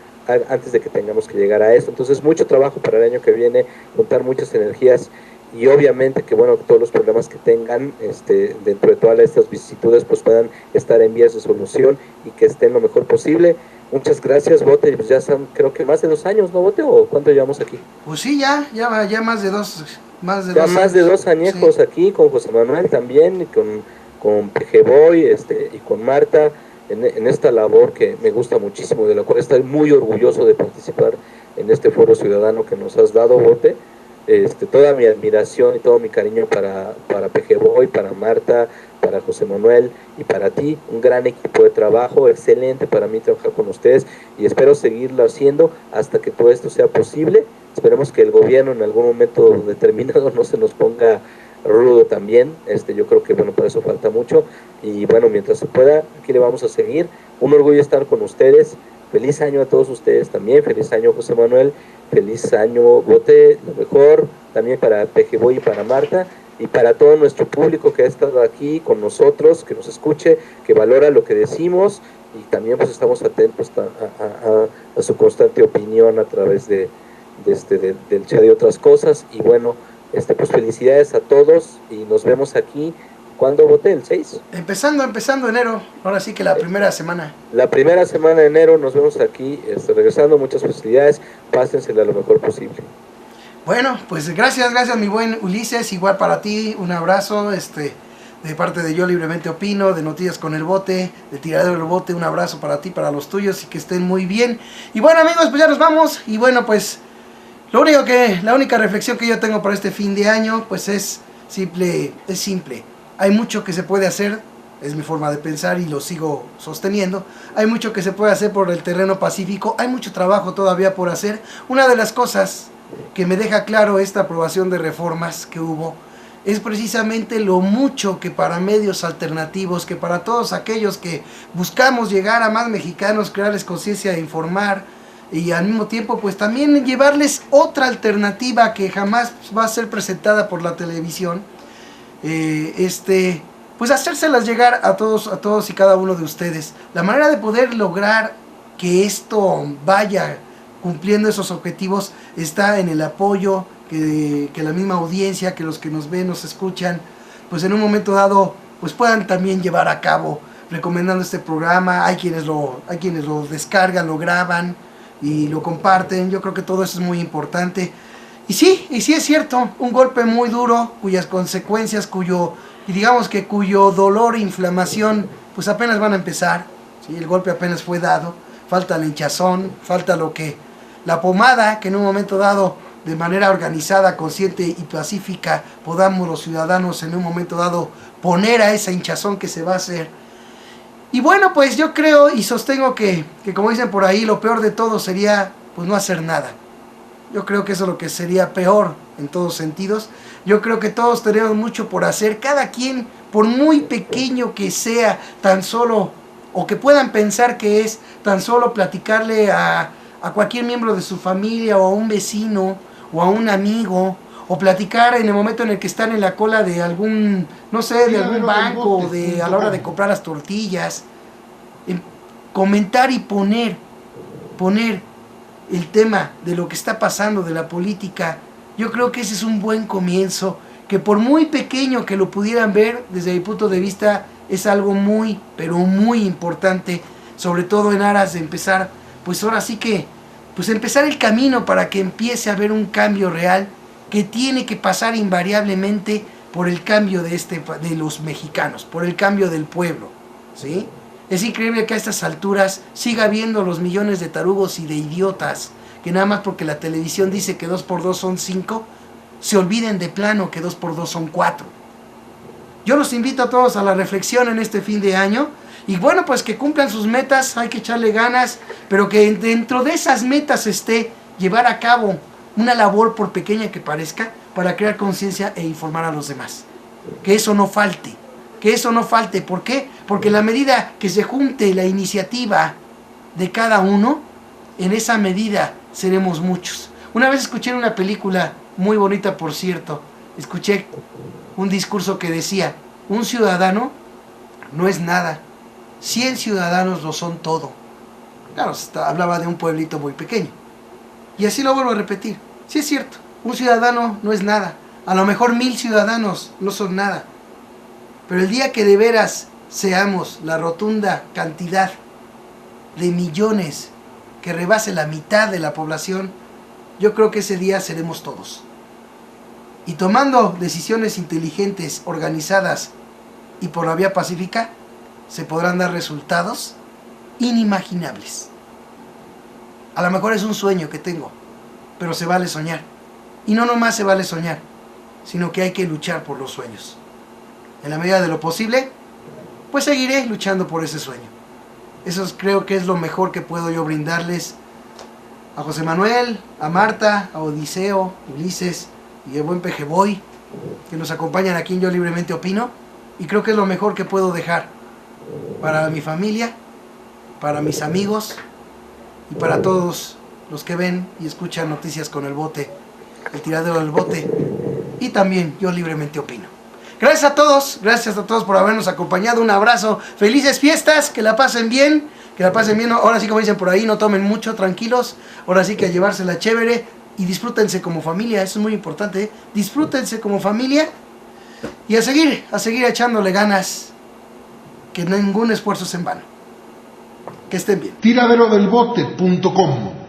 antes de que tengamos que llegar a esto. Entonces mucho trabajo para el año que viene, juntar muchas energías, y obviamente que bueno, todos los problemas que tengan dentro de todas estas vicisitudes pues puedan estar en vías de solución y que estén lo mejor posible. Muchas gracias, Bote. Pues ya son, creo que más de 2 años, ¿no, Bote? ¿O cuánto llevamos aquí? Pues sí, ya más de dos más de 2 añejos, sí. Aquí con José Manuel también, y con Pejeboy, y con Marta, en esta labor que me gusta muchísimo, de la cual estoy muy orgulloso de participar en este foro ciudadano que nos has dado, Bote. Toda mi admiración y todo mi cariño para Pejeboy, para Marta, para José Manuel y para ti. Un gran equipo de trabajo, excelente para mí trabajar con ustedes, y espero seguirlo haciendo hasta que todo esto sea posible. Esperemos que el gobierno en algún momento determinado no se nos ponga rudo también. Yo creo que bueno, para eso falta mucho, y bueno, mientras se pueda, aquí le vamos a seguir. Un orgullo estar con ustedes. Feliz año a todos ustedes también, feliz año José Manuel, feliz año Bote, lo mejor también para Pejeboy y para Marta, y para todo nuestro público que ha estado aquí con nosotros, que nos escuche, que valora lo que decimos, y también pues estamos atentos a su constante opinión a través del chat y otras cosas. Y bueno, pues felicidades a todos, y nos vemos aquí. ¿Cuándo, Bote? ¿El 6? Empezando enero, ahora sí que la primera semana. La primera semana de enero nos vemos aquí, regresando. Muchas felicidades, pásensela lo mejor posible. Bueno, pues gracias mi buen Ulises, igual para ti, un abrazo, de parte de Yo Libremente Opino, de Noticias con el Bote, de Tiradero del Bote, un abrazo para ti, para los tuyos, y que estén muy bien. Y bueno, amigos, pues ya nos vamos, y bueno, pues la única reflexión que yo tengo para este fin de año, pues es simple. Hay mucho que se puede hacer, es mi forma de pensar y lo sigo sosteniendo. Hay mucho que se puede hacer por el terreno pacífico, hay mucho trabajo todavía por hacer. Una de las cosas que me deja claro esta aprobación de reformas que hubo es precisamente lo mucho que para medios alternativos, que para todos aquellos que buscamos llegar a más mexicanos, crearles conciencia de informar, y al mismo tiempo pues también llevarles otra alternativa que jamás va a ser presentada por la televisión, pues hacérselas llegar a todos y cada uno de ustedes. La manera de poder lograr que esto vaya cumpliendo esos objetivos está en el apoyo que la misma audiencia, que los que nos ven, nos escuchan, pues en un momento dado pues puedan también llevar a cabo, recomendando este programa. Hay quienes lo descargan, lo graban y lo comparten. Yo creo que todo eso es muy importante. Y sí es cierto, un golpe muy duro, cuyas consecuencias, cuyo dolor e inflamación pues apenas van a empezar, ¿sí? El golpe apenas fue dado, falta la hinchazón, falta la pomada que en un momento dado, de manera organizada, consciente y pacífica, podamos los ciudadanos en un momento dado poner a esa hinchazón que se va a hacer. Y bueno, pues yo creo y sostengo que como dicen por ahí, lo peor de todo sería pues no hacer nada. Yo creo que eso es lo que sería peor en todos sentidos. Yo creo que todos tenemos mucho por hacer, cada quien, por muy pequeño que sea, tan solo, o que puedan pensar que es tan solo platicarle a cualquier miembro de su familia, o a un vecino, o a un amigo, o platicar en el momento en el que están en la cola de algún, no sé, de algún banco, o a la hora de comprar las tortillas. Comentar y poner el tema de lo que está pasando, de la política. Yo creo que ese es un buen comienzo, que por muy pequeño que lo pudieran ver, desde mi punto de vista, es algo muy, pero muy importante, sobre todo en aras de empezar, pues ahora sí que, pues empezar el camino para que empiece a haber un cambio real, que tiene que pasar invariablemente por el cambio de los mexicanos, por el cambio del pueblo, ¿sí? Es increíble que a estas alturas siga habiendo los millones de tarugos y de idiotas que nada más porque la televisión dice que 2 por 2 son 5, se olviden de plano que 2 por 2 son 4. Yo los invito a todos a la reflexión en este fin de año, y bueno, pues que cumplan sus metas, hay que echarle ganas, pero que dentro de esas metas esté llevar a cabo una labor, por pequeña que parezca, para crear conciencia e informar a los demás. Que eso no falte. ¿Por qué? Porque en la medida que se junte la iniciativa de cada uno, en esa medida seremos muchos. Una vez escuché en una película muy bonita, por cierto, escuché un discurso que decía: un ciudadano no es nada, 100 ciudadanos lo son todo. Claro, hablaba de un pueblito muy pequeño. Y así lo vuelvo a repetir. Sí es cierto, un ciudadano no es nada. A lo mejor 1000 ciudadanos no son nada. Pero el día que de veras seamos la rotunda cantidad de millones que rebase la mitad de la población, yo creo que ese día seremos todos. Y tomando decisiones inteligentes, organizadas y por la vía pacífica, se podrán dar resultados inimaginables. A lo mejor es un sueño que tengo, pero se vale soñar. Y no nomás se vale soñar, sino que hay que luchar por los sueños. En la medida de lo posible, pues seguiré luchando por ese sueño. Eso creo que es lo mejor que puedo yo brindarles a José Manuel, a Marta, a Odiseo, Ulises y el buen Pejeboy, que nos acompañan aquí en Yo Libremente Opino. Y creo que es lo mejor que puedo dejar para mi familia, para mis amigos y para todos los que ven y escuchan Noticias con el Bote, el tiradero del bote, y también Yo Libremente Opino. Gracias a todos por habernos acompañado. Un abrazo, felices fiestas, que la pasen bien, ahora sí, como dicen por ahí, no tomen mucho, tranquilos, ahora sí que a llevársela chévere y disfrútense como familia, eso es muy importante, disfrútense como familia y a seguir echándole ganas, que ningún esfuerzo es en vano. Que estén bien. Tiraderodelbote.com